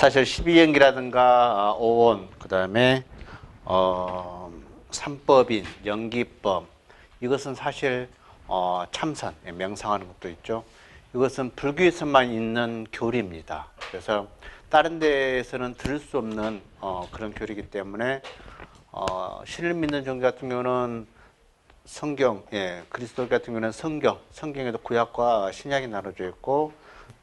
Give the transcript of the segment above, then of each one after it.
사실 12연기라든가 오온, 그 다음에 삼법인, 연기법, 이것은 사실 참선, 명상하는 것도 있죠. 이것은 불교에서만 있는 교리입니다. 그래서 다른 데에서는 들을 수 없는 그런 교리이기 때문에 신을 믿는 종교 같은 경우는 성경, 그리스도 같은 경우는 성경에도 구약과 신약이 나눠져 있고,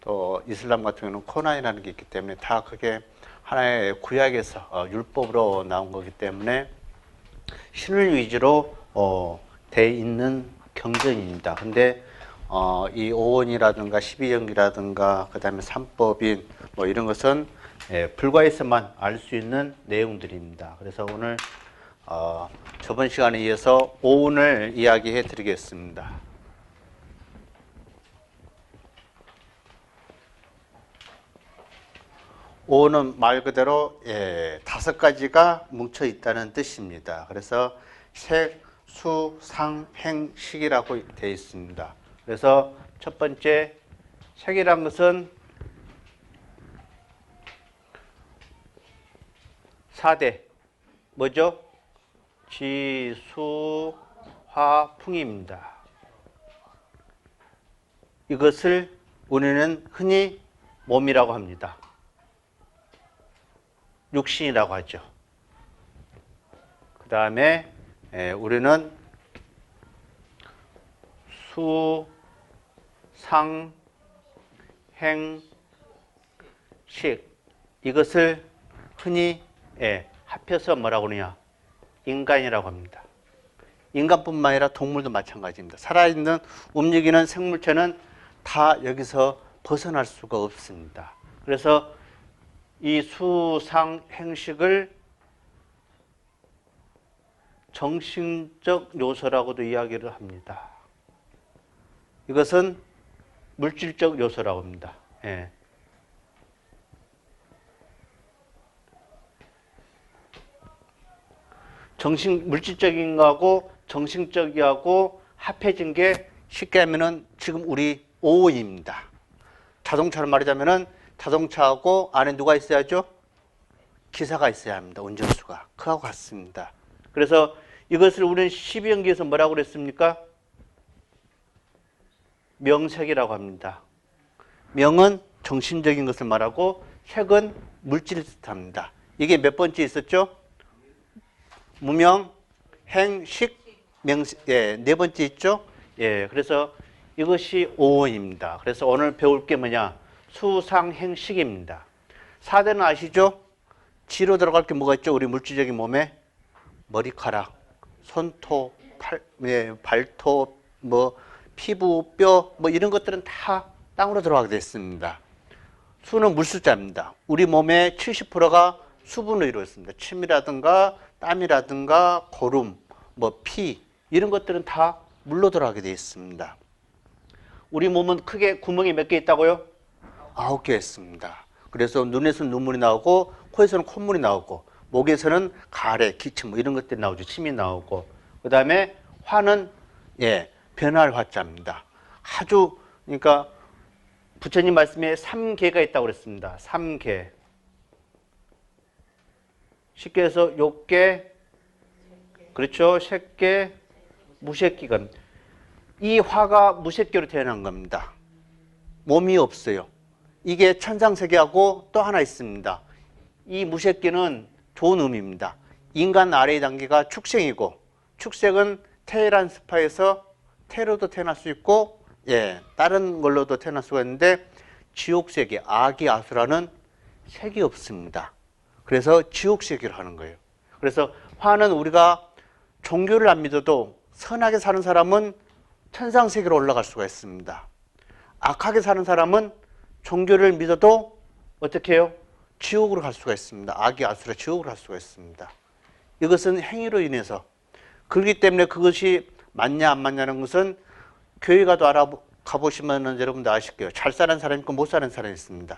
또 이슬람 같은 경우는 코란이라는 게 있기 때문에 다 그게 하나의 구약에서 율법으로 나온 거기 때문에 신을 위주로 돼 있는 경전입니다. 근데 이 오원이라든가 12연기라든가 그 다음에 삼법인 뭐 이런 것은 불과에서만 알 수 있는 내용들입니다. 그래서 오늘 저번 시간에 이어서 오온을 이야기해 드리겠습니다. 오온은 말 그대로 5가지가 뭉쳐 있다는 뜻입니다. 그래서 색, 수, 상, 행, 식이라고 되어 있습니다. 그래서 첫 번째 색이란 것은 4대 뭐죠? 지, 수, 화, 풍입니다. 이것을 우리는 흔히 몸이라고 합니다. 육신이라고 하죠. 그 다음에 우리는 수, 상, 행, 식, 이것을 흔히 합해서 뭐라고 하느냐? 인간이라고 합니다. 인간뿐만 아니라 동물도 마찬가지입니다. 살아있는 움직이는 생물체는 다 여기서 벗어날 수가 없습니다. 그래서 이 수, 상, 행식을 정신적 요소라고도 이야기를 합니다. 이것은 물질적 요소라고 합니다. 물질적인 거하고 정신적이하고 합해진 게 쉽게 하면은 지금 우리 오온입니다. 자동차를 말하자면은 자동차하고 안에 누가 있어야죠? 기사가 있어야 합니다. 운전수가. 그하고 같습니다. 그래서 이것을 우리는 12연기에서 뭐라고 그랬습니까? 명색이라고 합니다. 명은 정신적인 것을 말하고 색은 물질을 뜻합니다. 이게 몇 번째 있었죠? 무명, 행, 식, 명색, 네 번째 있죠? 그래서 이것이 오온입니다. 그래서 오늘 배울 게 뭐냐? 수상행식입니다. 4대는 아시죠? 지로 들어갈 게 뭐가 있죠? 우리 물질적인 몸에 머리카락, 손톱, 발톱, 뭐 피부, 뼈, 뭐 이런 것들은 다 땅으로 들어가게 됐습니다. 수는 물수자입니다. 우리 몸의 70%가 수분으로 이루어졌습니다. 침이라든가 땀이라든가 고름, 뭐 피, 이런 것들은 다 물로 들어가게 되어 있습니다. 우리 몸은 크게 구멍이 몇 개 있다고요? 9개 있습니다. 그래서 눈에서는 눈물이 나오고 코에서는 콧물이 나오고 목에서는 가래, 기침 뭐 이런 것들이 나오죠. 침이 나오고. 그 다음에 화는 변화할 화자입니다. 아주 그러니까 부처님 말씀에 3계가 있다고 그랬습니다. 3계. 쉽게 해서 욕계, 그렇죠? 색계, 무색계가. 이 화가 무색계로 태어난 겁니다. 몸이 없어요. 이게 천상세계하고 또 하나 있습니다. 이 무색계는 좋은 의미입니다. 인간 아래의 단계가 축생이고, 축생은 테란 스파에서 태로도 태어날 수 있고, 다른 걸로도 태어날 수가 있는데, 지옥세계, 아기 아수라는 색이 없습니다. 그래서 지옥세계로 하는 거예요. 그래서 화는 우리가 종교를 안 믿어도 선하게 사는 사람은 천상세계로 올라갈 수가 있습니다. 악하게 사는 사람은 종교를 믿어도 어떻게 해요? 지옥으로 갈 수가 있습니다. 악이 아수라 지옥으로 갈 수가 있습니다. 이것은 행위로 인해서. 그렇기 때문에 그것이 맞냐 안 맞냐는 것은 교회 가보시면 여러분들 아실 거예요. 잘 사는 사람이 있고 못 사는 사람이 있습니다.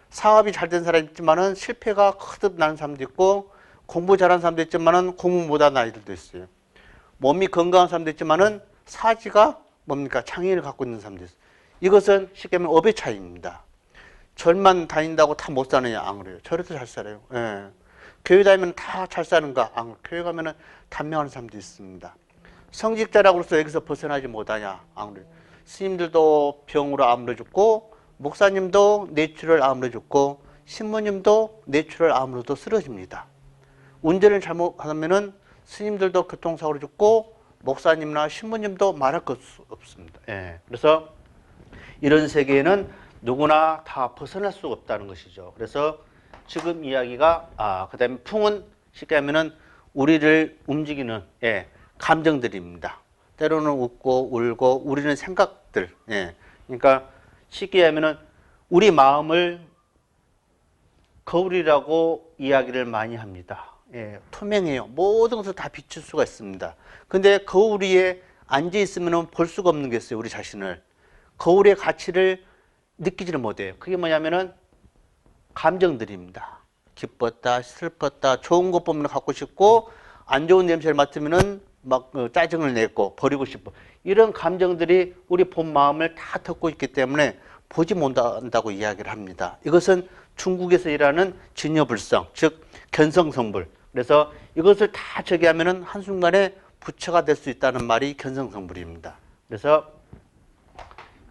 사업이 잘 된 사람이 있지만은 실패가 거듭 나는 사람도 있고, 공부 잘하는 사람도 있지만은 공부 못하는 아이들도 있어요. 몸이 건강한 사람도 있지만은 사지가 뭡니까? 장애를 갖고 있는 사람도 있어요. 이것은 쉽게 말하면 업의 차이입니다. 절만 다닌다고 다 못 사느냐? 안 그래요. 절에도 잘 살아요. 예. 교회 다니면 다 잘 사는가? 안 그래요. 교회 가면은 단명하는 사람도 있습니다. 성직자라고서 여기서 벗어나지 못하냐? 안 그래요. 스님들도 병으로 암으로 죽고, 목사님도 뇌출혈 암으로 죽고, 신부님도 뇌출혈 암으로도 쓰러집니다. 운전을 잘못하면은 스님들도 교통사고로 죽고, 목사님이나 신부님도 말할 것 없습니다. 예. 그래서 이런 세계에는 누구나 다 벗어날 수가 없다는 것이죠. 그래서 지금 이야기가, 그 다음에 풍은 쉽게 하면은 우리를 움직이는, 감정들입니다. 때로는 웃고 울고 우리는 생각들. 그러니까 쉽게 하면은 우리 마음을 거울이라고 이야기를 많이 합니다. 투명해요. 모든 것을 다 비출 수가 있습니다. 근데 거울 위에 앉아 있으면 볼 수가 없는 게 있어요. 우리 자신을. 거울의 가치를 느끼지를 못해요. 그게 뭐냐면은 감정들입니다. 기뻤다, 슬펐다, 좋은 것 보면 갖고 싶고, 안 좋은 냄새를 맡으면은 막 짜증을 내고 버리고 싶어. 이런 감정들이 우리 본 마음을 다 덮고 있기 때문에 보지 못한다고 이야기를 합니다. 이것은 중국에서 일하는 진여불성, 즉 견성성불. 그래서 이것을 다 저기 하면은 한순간에 부처가 될 수 있다는 말이 견성성불입니다. 그래서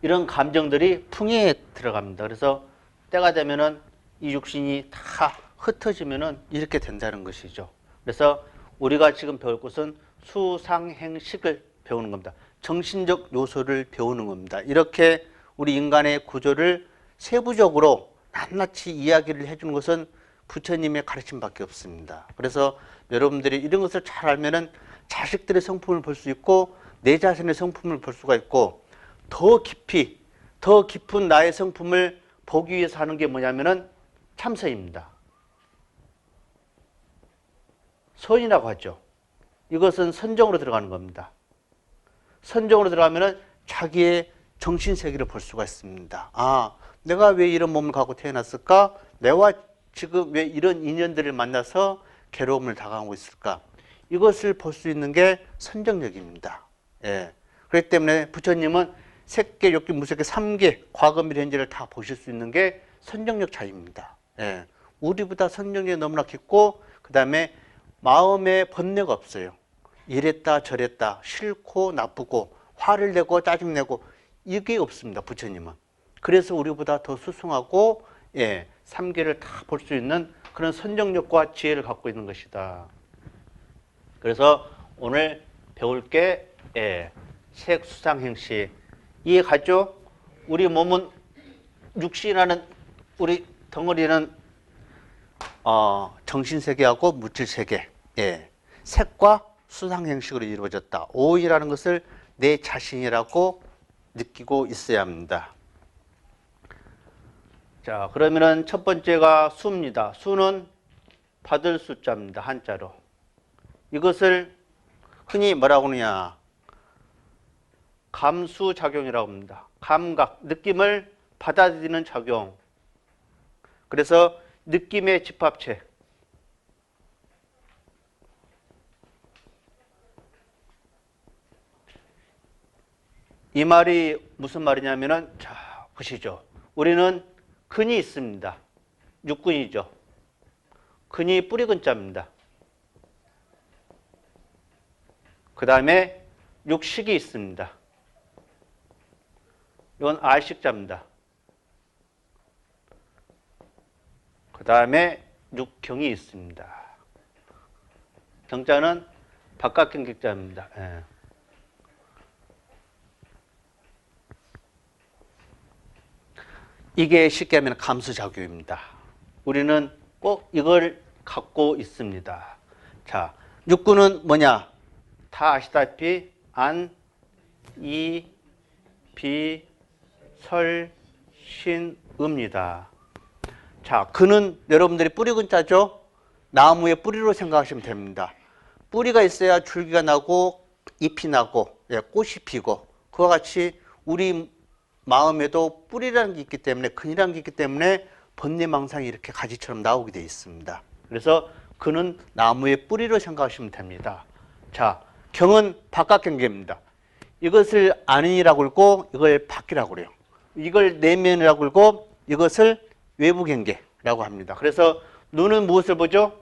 이런 감정들이 풍에 들어갑니다. 그래서 때가 되면은 이 육신이 다 흩어지면은 이렇게 된다는 것이죠. 그래서 우리가 지금 배울 것은 수상행식을 배우는 겁니다. 정신적 요소를 배우는 겁니다. 이렇게 우리 인간의 구조를 세부적으로 낱낱이 이야기를 해주는 것은 부처님의 가르침밖에 없습니다. 그래서 여러분들이 이런 것을 잘 알면은 자식들의 성품을 볼 수 있고 내 자신의 성품을 볼 수가 있고 더 깊이, 더 깊은 나의 성품을 보기 위해서 하는 게 뭐냐면은 참선입니다. 선이라고 하죠. 이것은 선정으로 들어가는 겁니다. 선정으로 들어가면은 자기의 정신세계를 볼 수가 있습니다. 내가 왜 이런 몸을 갖고 태어났을까? 내가 지금 왜 이런 인연들을 만나서 괴로움을 당하고 있을까? 이것을 볼 수 있는 게 선정력입니다. 그렇기 때문에 부처님은 색계, 욕계, 무색계, 삼계, 과거, 미래, 현재를 다 보실 수 있는 게 선정력 차이입니다. 우리보다 선정력이 너무나 깊고 그 다음에 마음에 번뇌가 없어요. 이랬다 저랬다 싫고 나쁘고 화를 내고 짜증내고 이게 없습니다. 부처님은. 그래서 우리보다 더 수승하고 삼계를 다 볼 수 있는 그런 선정력과 지혜를 갖고 있는 것이다. 그래서 오늘 배울 게 색수상행식 이해 가죠? 우리 몸은 육신이라는 우리 덩어리는 정신세계하고 물질세계 색과 수상행식으로 이루어졌다. 오이라는 것을 내 자신이라고 느끼고 있어야 합니다. 자, 그러면은 첫 번째가 수입니다. 수는 받을 수자입니다. 한자로. 이것을 흔히 뭐라고 하느냐? 감수작용이라고 합니다. 감각, 느낌을 받아들이는 작용. 그래서 느낌의 집합체. 이 말이 무슨 말이냐면은, 자, 보시죠. 우리는 근이 있습니다. 육근이죠. 근이 뿌리근자입니다. 그 다음에 육식이 있습니다. 이건 알식자입니다. 그 다음에 육경이 있습니다. 경자는 바깥경객자입니다. 이게 쉽게 하면 감수작용입니다. 우리는 꼭 이걸 갖고 있습니다. 자, 육군은 뭐냐? 다 아시다시피 안, 이, 비, 설, 신, 음입니다. 자, 근은 여러분들이 뿌리근자죠? 나무의 뿌리로 생각하시면 됩니다. 뿌리가 있어야 줄기가 나고 잎이 나고 꽃이 피고 그와 같이 우리 마음에도 뿌리라는 게 있기 때문에 근이라는 게 있기 때문에 번뇌망상이 이렇게 가지처럼 나오게 되어 있습니다. 그래서 근은 나무의 뿌리로 생각하시면 됩니다. 자, 경은 바깥경계입니다. 이것을 안이라고 그러고 이걸 밖이라고 그래요. 이걸 내면이라고 그러고 이것을 외부 경계라고 합니다. 그래서 눈은 무엇을 보죠?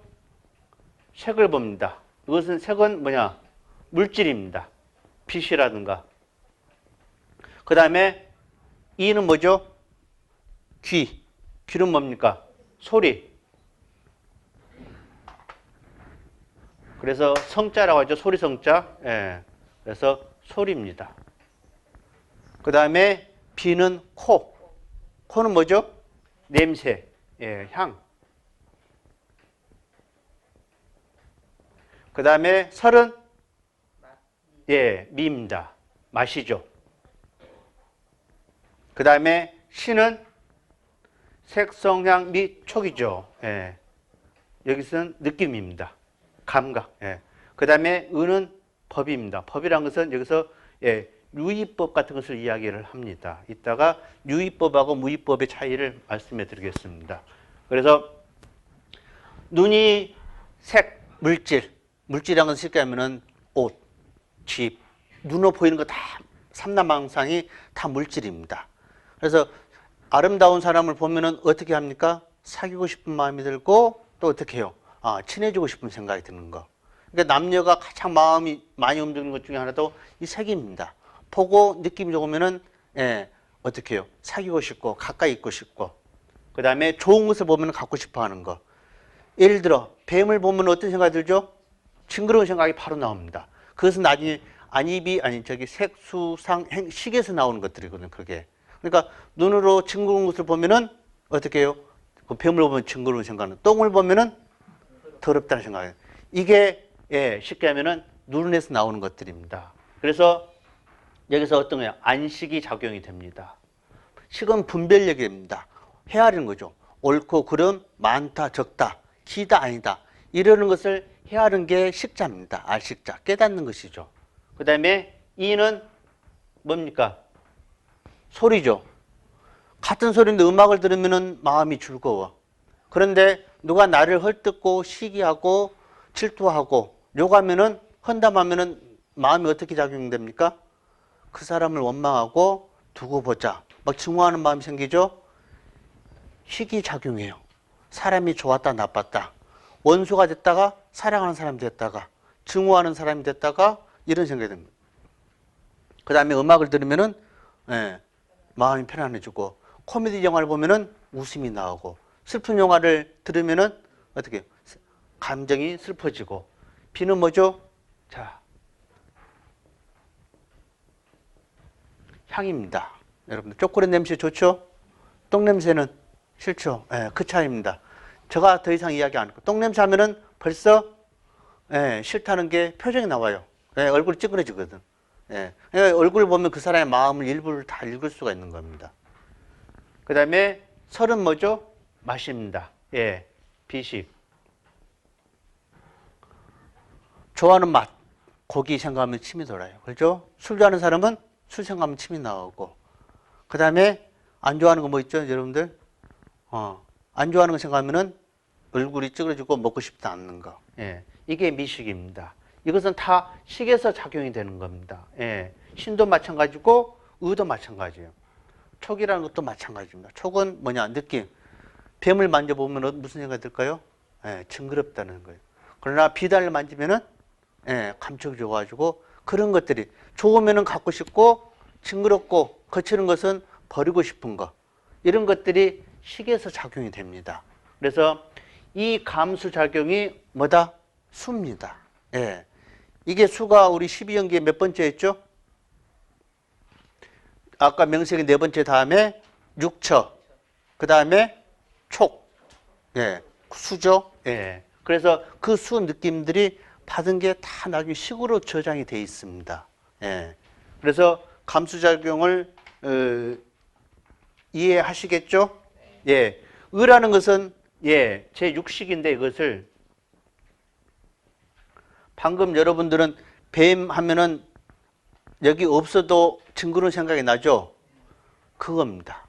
색을 봅니다. 이것은 색은 뭐냐? 물질입니다. 빛이라든가. 그 다음에 이는 뭐죠? 귀. 귀는 뭡니까? 소리. 그래서 성자라고 하죠. 소리 성자. 예. 그래서 소리입니다. 그 다음에 비는 코. 코는 뭐죠? 냄새. 예, 향. 그 다음에 설은 예, 미입니다. 맛이죠. 그 다음에 신은 색성향 및 촉이죠. 예. 여기서는 느낌입니다. 감각. 예. 그 다음에 의는 법입니다. 법이란 것은 여기서 예, 유의법 같은 것을 이야기를 합니다. 이따가 유의법하고 무의법의 차이를 말씀해 드리겠습니다. 그래서 눈이 색, 물질이란 것을 쉽게 하면은 옷, 집, 눈으로 보이는 거 다 삼라망상이 다 물질입니다. 그래서 아름다운 사람을 보면은 어떻게 합니까? 사귀고 싶은 마음이 들고 또 어떻게 해요? 친해지고 싶은 생각이 드는 거. 그러니까 남녀가 가장 마음이 많이 움직이는 것 중에 하나도 이 색입니다. 보고 느낌이 좋으면은 예, 어떻게 해요? 사귀고 싶고 가까이 있고 싶고. 그 다음에 좋은 것을 보면 갖고 싶어 하는 거. 예를 들어 뱀을 보면 어떤 생각이 들죠? 징그러운 생각이 바로 나옵니다. 그것은 나중에 색수상 식에서 나오는 것들이거든요. 그게. 그러니까 눈으로 징그러운 것을 보면은 어떻게 해요? 그 뱀을 보면 징그러운 생각은, 똥을 보면은 더럽다는 생각이에요. 이게 예, 쉽게 하면은 눈에서 나오는 것들입니다. 그래서 여기서 어떤 거예요? 안식이 작용이 됩니다. 식은 분별력입니다. 헤아리는 거죠. 옳고 그름, 많다, 적다, 기다, 아니다. 이러는 것을 헤아리는 게 식자입니다. 알식자, 깨닫는 것이죠. 그 다음에 이는 뭡니까? 소리죠. 같은 소리인데 음악을 들으면 마음이 즐거워. 그런데 누가 나를 헐뜯고 시기하고 질투하고 욕하면은, 헌담하면은 마음이 어떻게 작용됩니까? 그 사람을 원망하고 두고 보자. 막 증오하는 마음이 생기죠? 희귀작용이에요. 사람이 좋았다 나빴다. 원수가 됐다가 사랑하는 사람이 됐다가 증오하는 사람이 됐다가 이런 생각이 듭니다. 그 다음에 음악을 들으면은 예, 마음이 편안해지고, 코미디 영화를 보면은 웃음이 나오고, 슬픈 영화를 들으면은 어떻게 감정이 슬퍼지고. 비는 뭐죠? 자, 향입니다. 여러분들 초콜릿 냄새 좋죠? 똥 냄새는 싫죠? 예, 그 차이입니다. 제가 더 이상 이야기 안 하고, 똥 냄새 하면은 벌써 예, 싫다는 게 표정이 나와요. 예, 얼굴이 찌그러지거든. 예, 얼굴을 보면 그 사람의 마음을 일부를 다 읽을 수가 있는 겁니다. 그 다음에 설은 뭐죠? 맛입니다. 예, 비식. 좋아하는 맛, 고기 생각하면 침이 돌아요. 그렇죠? 술 좋아하는 사람은 술 생각하면 침이 나오고. 그 다음에 안 좋아하는 거 뭐 있죠, 여러분들? 안 좋아하는 거 생각하면은 얼굴이 찌그러지고 먹고 싶지 않는 거. 예, 이게 미식입니다. 이것은 다 식에서 작용이 되는 겁니다. 예, 신도 마찬가지고 의도 마찬가지예요. 촉이라는 것도 마찬가지입니다. 촉은 뭐냐? 느낌. 뱀을 만져보면 무슨 생각이 들까요? 예, 징그럽다는 거예요. 그러나 비단을 만지면은 예, 감촉이 좋아가지고 그런 것들이 좋으면은 갖고 싶고, 징그럽고 거치는 것은 버리고 싶은 거. 이런 것들이 식에서 작용이 됩니다. 그래서 이 감수작용이 뭐다? 수입니다. 예. 이게 수가 우리 12연기의 몇 번째였죠? 아까 명색이 네 번째 다음에 육처, 그 다음에 촉, 예, 수죠. 예. 그래서 그 수 느낌들이 받은 게 다 나중에 식으로 저장이 돼 있습니다. 예. 그래서 감수작용을 이해하시겠죠? 예. 의라는 것은 예, 제 육식인데 이것을 방금 여러분들은 뱀 하면은 여기 없어도 징그러운 생각이 나죠? 그겁니다.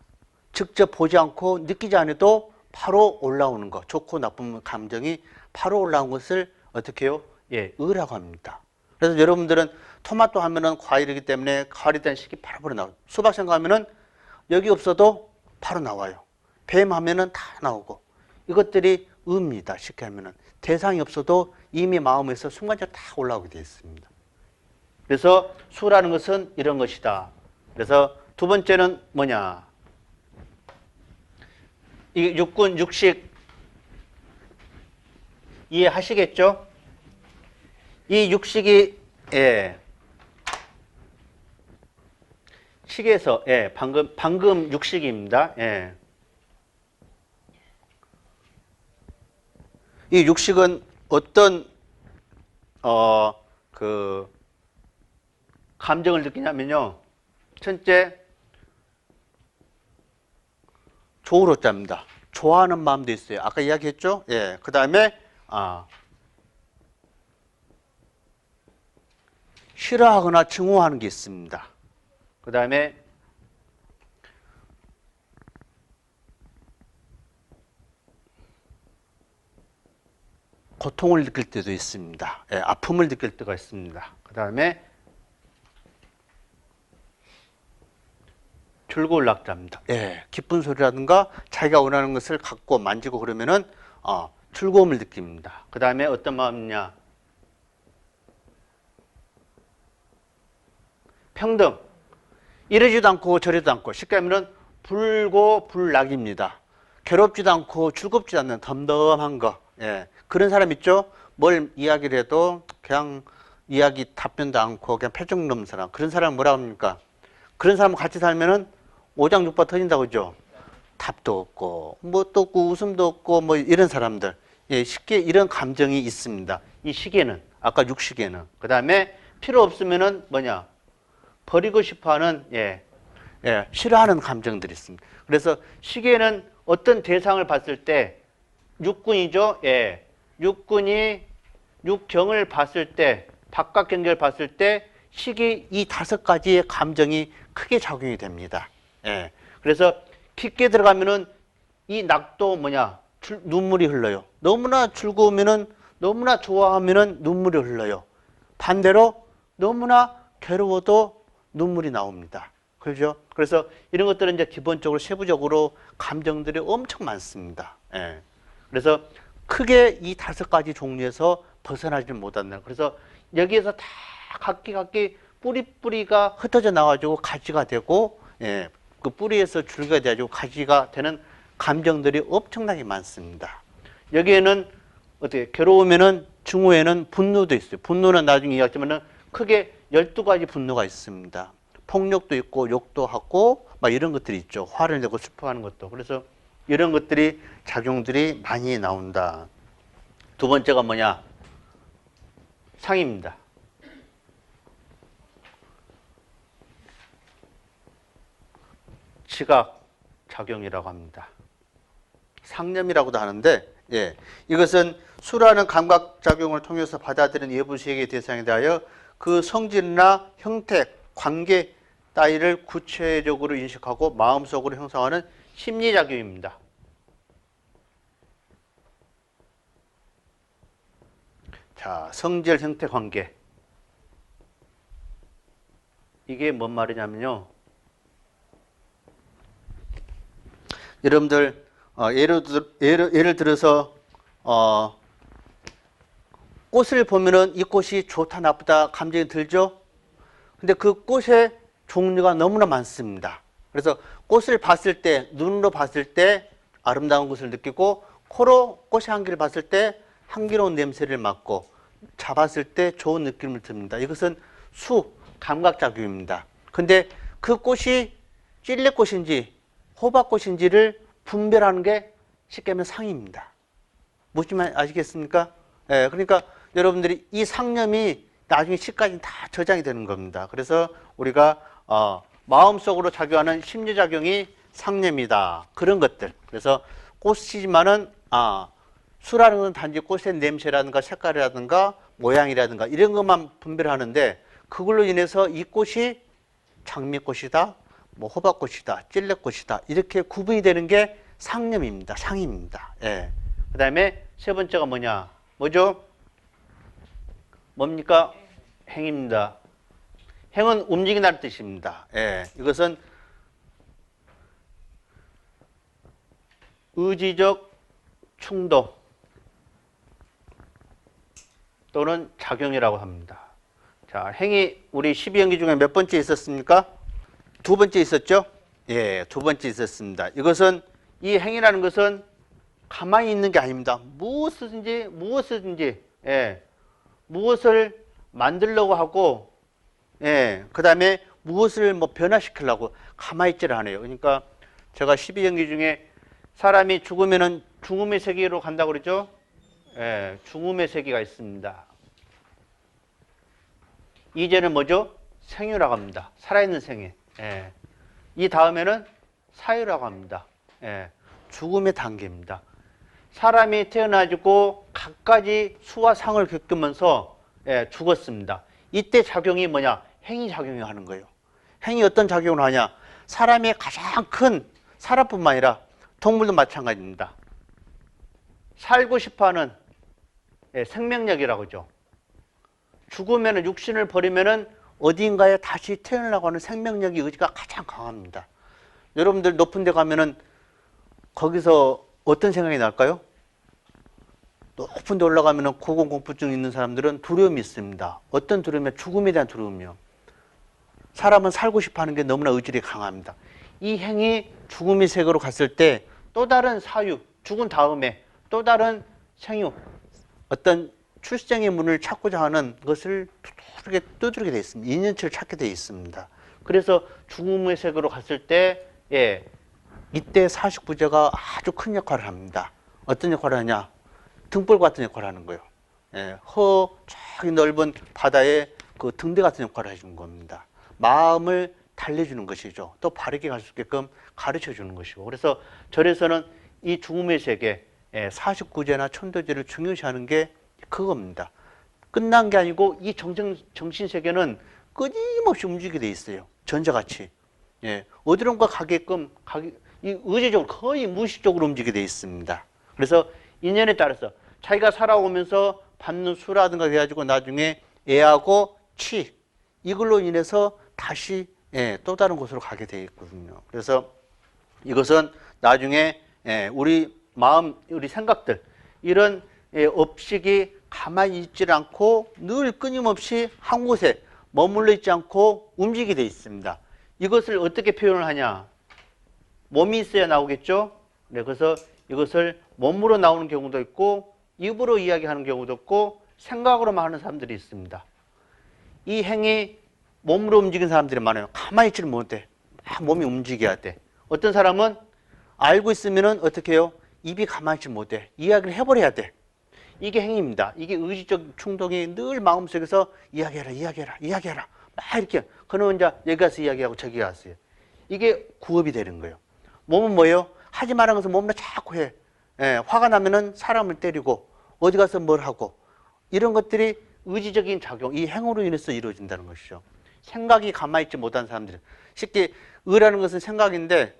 직접 보지 않고 느끼지 않아도 바로 올라오는 거. 좋고 나쁜 감정이 바로 올라온 것을 어떻게 해요? 예, 의라고 합니다. 그래서 여러분들은 토마토 하면은 과일이기 때문에 과일에 대한 식이 바로 나와요. 수박 생각하면은 여기 없어도 바로 나와요. 뱀 하면은 다 나오고 이것들이 의입니다. 쉽게 하면은 대상이 없어도 이미 마음에서 순간적으로 다 올라오게 되어 있습니다. 그래서 수라는 것은 이런 것이다. 그래서 두 번째는 뭐냐? 이 육군 육식 이해하시겠죠? 이 육식이 식에서 방금 육식입니다. 이 육식은 어떤 그 감정을 느끼냐면요. 첫째, 조우로자입니다. 좋아하는 마음도 있어요. 아까 이야기했죠? 그 다음에 싫어하거나 증오하는 게 있습니다. 그 다음에 고통을 느낄 때도 있습니다. 아픔을 느낄 때가 있습니다. 그 다음에 출고울락자입니다. 기쁜 소리라든가 자기가 원하는 것을 갖고 만지고 그러면은 즐거움을 느낍니다. 그 다음에 어떤 마음이냐? 평등. 이러지도 않고 저러지도 않고 쉽게 하면은 불고불락입니다. 괴롭지도 않고 즐겁지도 않는 덤덤한 거. 그런 사람 있죠? 뭘 이야기를 해도 그냥 이야기 답변도 않고 그냥 표정 넘는 사람. 그런 사람 뭐라고 합니까? 그런 사람 같이 살면은 오장육부 터진다고 그러죠? 답도 없고 뭣도 없고 웃음도 없고 뭐 이런 사람들. 쉽게 이런 감정이 있습니다. 이 시계는 아까 육시계는. 그 다음에 필요 없으면은 뭐냐? 버리고 싶어하는 싫어하는 감정들이 있습니다. 그래서 시계는 어떤 대상을 봤을 때 육군이죠. 육군이 육경을 봤을 때 바깥 경계를 봤을 때 시기 이 5가지의 감정이 크게 작용이 됩니다. 그래서 깊게 들어가면은 이 낙도 뭐냐? 눈물이 흘러요. 너무나 즐거우면은 너무나 좋아하면은 눈물이 흘러요. 반대로 너무나 괴로워도 눈물이 나옵니다. 그렇죠? 그래서 이런 것들은 이제 기본적으로 세부적으로 감정들이 엄청 많습니다. 그래서 크게 이 5가지 종류에서 벗어나지 못한다. 그래서 여기에서 다 각기 뿌리가 흩어져 나와가지고 가지가 되고, 그 뿌리에서 줄기가 돼가지고 가지가 되는 감정들이 엄청나게 많습니다. 여기에는 어떻게 괴로우면은 증오에는 분노도 있어요. 분노는 나중에 이야기하지만은 크게 12가지 분노가 있습니다. 폭력도 있고 욕도 하고 막 이런 것들이 있죠. 화를 내고 슬퍼하는 것도. 그래서 이런 것들이 작용들이 많이 나온다. 두 번째가 뭐냐? 상입니다. 지각 작용이라고 합니다. 상념이라고도 하는데 이것은 수라는 감각작용을 통해서 받아들이는 예부세계의 대상에 대하여 그 성질이나 형태, 관계 따위를 구체적으로 인식하고 마음속으로 형성하는 심리작용입니다. 자, 성질, 형태, 관계. 이게 뭔 말이냐면요. 여러분들 예를 들어서 꽃을 보면은 이 꽃이 좋다 나쁘다 감정이 들죠. 근데 그 꽃의 종류가 너무나 많습니다. 그래서 꽃을 봤을 때 눈으로 봤을 때 아름다운 것을 느끼고 코로 꽃의 향기를 봤을 때 향기로운 냄새를 맡고 잡았을 때 좋은 느낌을 듭니다. 이것은 감각작용입니다. 근데 그 꽃이 찔레꽃인지 호박꽃인지를 분별하는 게 쉽게 하면 상입니다. 무슨 말 아시겠습니까? 그러니까 여러분들이 이 상념이 나중에 시까지 다 저장이 되는 겁니다. 그래서 우리가 마음속으로 작용하는 심리작용이 상념이다. 그런 것들. 그래서 꽃이지만은 수라는 건 단지 꽃의 냄새라든가 색깔이라든가 모양이라든가 이런 것만 분별하는데 그걸로 인해서 이 꽃이 장미꽃이다, 뭐 호박꽃이다, 찔레꽃이다 이렇게 구분이 되는 게 상념입니다. 상입니다. 그 다음에 세 번째가 뭐냐? 뭐죠? 뭡니까? 행입니다. 행은 움직인다는 뜻입니다. 이것은 의지적 충동 또는 작용이라고 합니다. 자, 행위 우리 12연기 중에 몇 번째 있었습니까? 두 번째 있었죠? 예, 두 번째 있었습니다. 이것은 이 행위라는 것은 가만히 있는 게 아닙니다. 무엇이든지 예, 무엇을 만들려고 하고 예, 그다음에 무엇을 뭐 변화시키려고 가만히 있지를 않아요. 그러니까 제가 12연기 중에 사람이 죽으면은 죽음의 세계로 간다고 그러죠? 예, 죽음의 세계가 있습니다. 이제는 뭐죠? 생유라고 합니다. 살아있는 생애. 예. 이 다음에는 사유라고 합니다. 예. 죽음의 단계입니다. 사람이 태어나지고 갖가지 수와 상을 겪으면서 예, 죽었습니다. 이때 작용이 뭐냐? 행위 작용이 하는 거예요. 행위 어떤 작용을 하냐? 사람의 가장 큰 사람뿐만 아니라 동물도 마찬가지입니다. 살고 싶어하는 예, 생명력이라고 하죠. 죽으면 육신을 버리면 어딘가에 다시 태어나려고 하는 생명력의 의지가 가장 강합니다. 여러분들 높은 데 가면은 거기서 어떤 생각이 날까요? 높은 데 올라가면은 고공공포증 있는 사람들은 두려움이 있습니다. 어떤 두려움이냐? 죽음에 대한 두려움이요. 사람은 살고 싶어 하는 게 너무나 의지력이 강합니다. 이 행이 죽음의 세계로 갔을 때 또 다른 사유, 죽은 다음에 또 다른 생유, 어떤 출생의 문을 찾고자 하는 것을 두드리게 되어 있습니다. 인연체를 찾게 되어 있습니다. 그래서 죽음의 세계로 갔을 때 예, 이때 49제가 아주 큰 역할을 합니다. 어떤 역할을 하냐? 등불 같은 역할을 하는 거예요. 예, 저기 넓은 바다에 그 등대 같은 역할을 해주는 겁니다. 마음을 달래주는 것이죠. 또 바르게 갈 수 있게끔 가르쳐 주는 것이고. 그래서 절에서는 이 죽음의 세계, 49제나 천도제를 중요시하는 게 그겁니다. 끝난 게 아니고 이 정신세계는 끊임없이 움직이게 돼 있어요. 전자같이. 예, 어디론가 가게끔, 이 의지적으로 거의 무의식적으로 움직이게 돼 있습니다. 그래서 인연에 따라서 자기가 살아오면서 받는 수라든가 해가지고 나중에 애하고 치, 이걸로 인해서 다시 예, 또 다른 곳으로 가게 되어 있거든요. 그래서 이것은 나중에 예, 우리 마음, 우리 생각들 이런 예, 업식이 가만히 있지 않고 늘 끊임없이 한 곳에 머물러 있지 않고 움직이게 되어 있습니다. 이것을 어떻게 표현을 하냐? 몸이 있어야 나오겠죠? 네, 그래서 이것을 몸으로 나오는 경우도 있고 입으로 이야기하는 경우도 있고 생각으로만 하는 사람들이 있습니다. 이 행위 몸으로 움직이는 사람들이 많아요. 가만히 있지를 못해. 막 몸이 움직여야 돼. 어떤 사람은 알고 있으면은 어떻게 해요? 입이 가만히 있지 못해. 이야기를 해버려야 돼. 이게 행위입니다. 이게 의지적 충동이 늘 마음속에서 이야기해라. 막 이렇게. 그러면 이제 여기 가서 이야기하고 저기 가서. 이게 구업이 되는 거예요. 몸은 뭐예요? 하지 말라면서 몸으로 자꾸 해. 예, 화가 나면은 사람을 때리고 어디 가서 뭘 하고 이런 것들이 의지적인 작용, 이 행으로 인해서 이루어진다는 것이죠. 생각이 가만히 있지 못한 사람들. 쉽게 의라는 것은 생각인데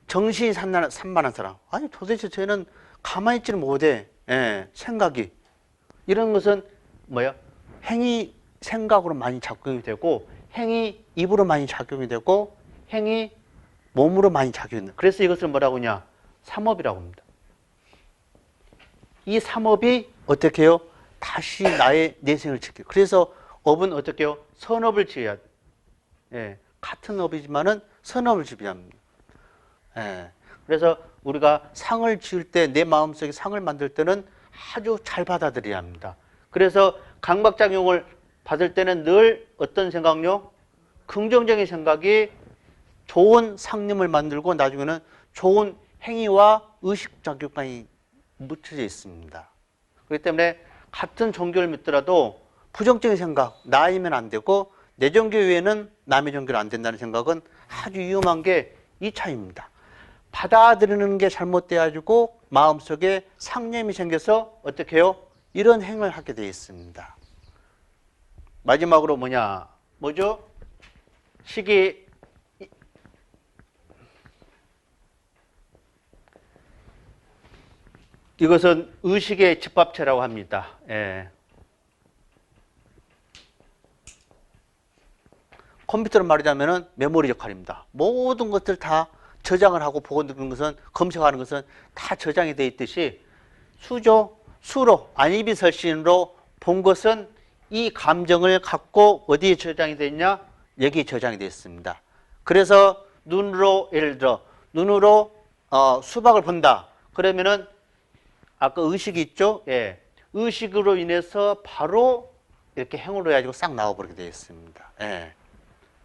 정신이 산만한 사람. 아니 도대체 쟤는 가만히 있지를 못해. 예, 생각이. 이런 것은 뭐야? 행이 생각으로 많이 작용이 되고 행이 입으로 많이 작용이 되고 행이 몸으로 많이 작용이 된다. 그래서 이것을 뭐라고 하냐? 삼업이라고 합니다. 이 삼업이 어떻게 해요? 다시 나의 내생을 지켜요. 그래서 업은 어떻게 해요? 선업을 지어야 돼. 예, 같은 업이지만은 선업을 지어야 합니다. 예, 그래서 우리가 상을 지을 때 내 마음속에 상을 만들 때는 아주 잘 받아들여야 합니다. 그래서 강박작용을 받을 때는 늘 어떤 생각요? 긍정적인 생각이 좋은 상념을 만들고 나중에는 좋은 행위와 의식작용까지 묻혀져 있습니다. 그렇기 때문에 같은 종교를 믿더라도 부정적인 생각, 나이면 안 되고 내 종교 외에는 남의 종교는 안 된다는 생각은 아주 위험한 게 이 차이입니다. 받아들이는 게 잘못돼가지고 마음속에 상념이 생겨서 어떻게 해요? 이런 행을 하게 되어 있습니다. 마지막으로 뭐죠? 식이 이것은 의식의 집합체라고 합니다. 예. 컴퓨터로 말하자면 메모리 역할입니다. 모든 것들 다 저장을 하고 보고드리는 것은, 검색하는 것은 다 저장이 되어 있듯이 수로 안이비설신으로 본 것은 이 감정을 갖고 어디에 저장이 되어 있냐? 여기에 저장이 되어 있습니다. 그래서 눈으로, 예를 들어 눈으로 수박을 본다. 그러면은 아까 의식이 있죠? 예. 의식으로 인해서 바로 이렇게 행으로 해가지고 싹 나와버리게 되어 있습니다. 예.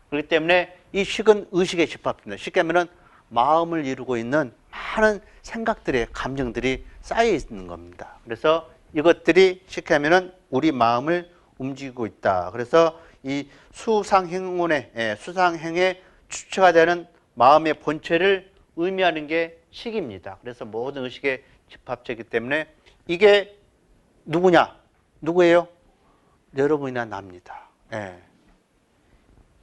그렇기 때문에 이 식은 의식의 집합입니다. 쉽게 하면은 마음을 이루고 있는 많은 생각들의 감정들이 쌓여 있는 겁니다. 그래서 이것들이 쉽게 하면은 우리 마음을 움직이고 있다. 그래서 이 수상행운의 수상행의 주체가 되는 마음의 본체를 의미하는 게 식입니다. 그래서 모든 의식의 집합체이기 때문에 이게 누구냐? 누구예요? 여러분이나 나입니다. 예.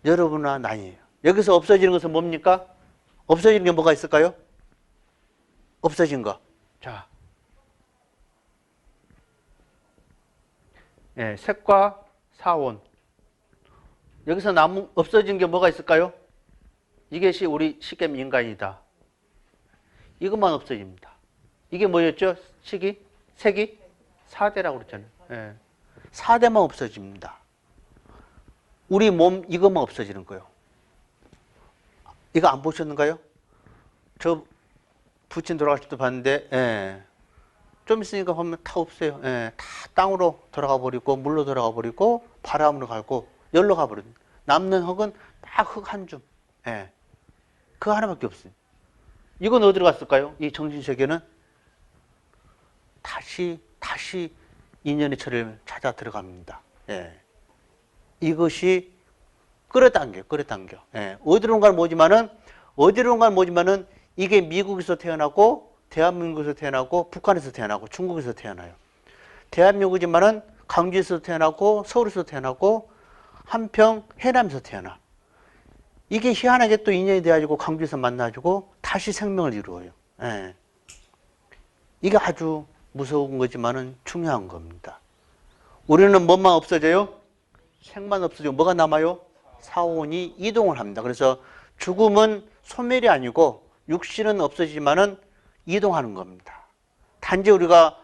여러분이나 나예요. 여기서 없어지는 것은 뭡니까? 없어지는 게 뭐가 있을까요? 없어진 거. 자, 예, 색과 사원. 여기서 없어진 게 뭐가 있을까요? 이것이 우리 식의 인간이다. 이것만 없어집니다. 이게 뭐였죠? 색이? 4대라고 그랬잖아요. 예. 4대만 없어집니다. 우리 몸 이것만 없어지는 거예요. 이거 안 보셨는가요? 저 부친 돌아가실 때 봤는데, 예. 좀 있으니까 보면 다 없어요. 예. 다 땅으로 돌아가 버리고, 물로 돌아가 버리고, 바람으로 가고, 열로 가버리고. 남는 흙은 딱 흙 한 줌. 예. 그거 하나밖에 없어요. 이건 어디로 갔을까요? 이 정신세계는 다시 인연의 철을 찾아 들어갑니다. 예. 이것이 끌어당겨. 예. 어디론가 모지만은 이게 미국에서 태어나고, 대한민국에서 태어나고, 북한에서 태어나고, 중국에서 태어나요. 대한민국이지만은 광주에서 태어나고, 서울에서 태어나고, 한평, 해남에서 태어나. 이게 희한하게 또 인연이 돼가지고 광주에서 만나가지고 다시 생명을 이루어요. 예. 이게 아주 무서운 거지만은 중요한 겁니다. 우리는 뭐만 없어져요? 생만 없어지고 뭐가 남아요? 사원이 이동을 합니다. 그래서 죽음은 소멸이 아니고 육신은 없어지지만은 이동하는 겁니다. 단지 우리가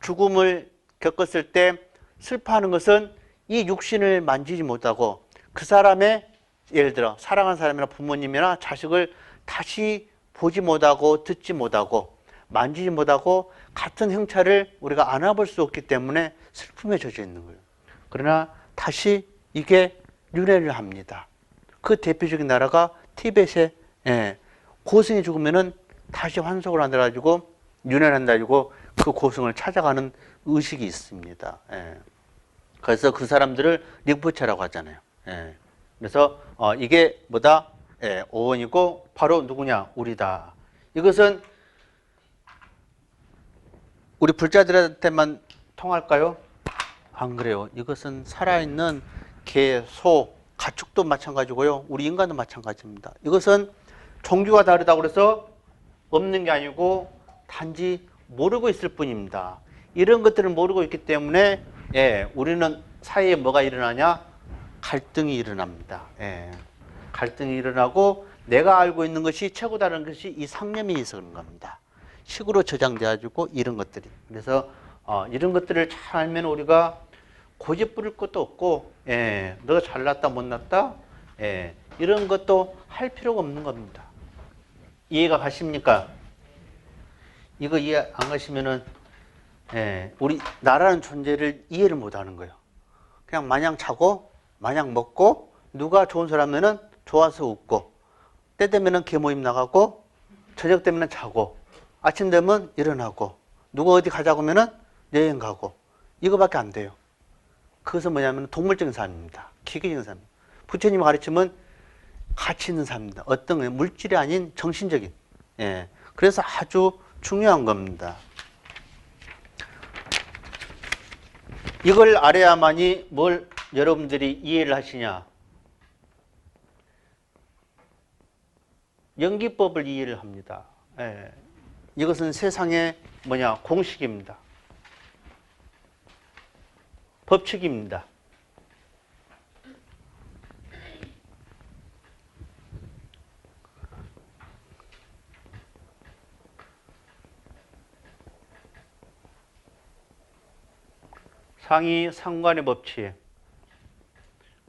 죽음을 겪었을 때 슬퍼하는 것은 이 육신을 만지지 못하고 그 사람의 예를 들어 사랑하는 사람이나 부모님이나 자식을 다시 보지 못하고 듣지 못하고 만지지 못하고 같은 형차를 우리가 안아볼 수 없기 때문에 슬픔에 젖어 있는 거예요. 그러나 다시 이게 윤회를 합니다. 그 대표적인 나라가 티벳의 고승이 죽으면은 다시 환속을 한다가지고 윤회를 한다가지고 그 고승을 찾아가는 의식이 있습니다. 그래서 그 사람들을 릭부체라고 하잖아요. 그래서 이게 뭐다? 오원이고 바로 누구냐? 우리다. 이것은 우리 불자들한테만 통할까요? 안 그래요. 이것은 살아있는 개, 소, 가축도 마찬가지고요. 우리 인간도 마찬가지입니다. 이것은 종교가 다르다고 그래서 없는 게 아니고 단지 모르고 있을 뿐입니다. 이런 것들을 모르고 있기 때문에 우리는 사이에 뭐가 일어나냐? 갈등이 일어납니다. 갈등이 일어나고 내가 알고 있는 것이 최고다라는 것이 이 상념이 있어서 그런 겁니다. 식으로 저장돼가지고 이런 것들이. 그래서 이런 것들을 잘 알면 우리가 고집 부릴 것도 없고, 너가 잘났다 못났다, 이런 것도 할 필요가 없는 겁니다. 이해가 가십니까? 이거 이해 안 가시면은 우리 나라는 존재를 이해를 못하는 거예요. 그냥 마냥 자고 마냥 먹고 누가 좋은 사람이면은 좋아서 웃고 때 되면은 개모임 나가고 저녁 되면은 자고 아침 되면 일어나고 누가 어디 가자고 하면은 여행 가고 이거밖에 안 돼요. 그것은 뭐냐면 동물적인 삶입니다. 기계적인 삶. 부처님이 가르치면 가치 있는 삶입니다. 어떤 거 물질이 아닌 정신적인. 그래서 아주 중요한 겁니다. 이걸 알아야만이 뭘 여러분들이 이해를 하시냐? 연기법을 이해를 합니다. 이것은 세상의 공식입니다. 법칙입니다. 상이 상관의 법칙.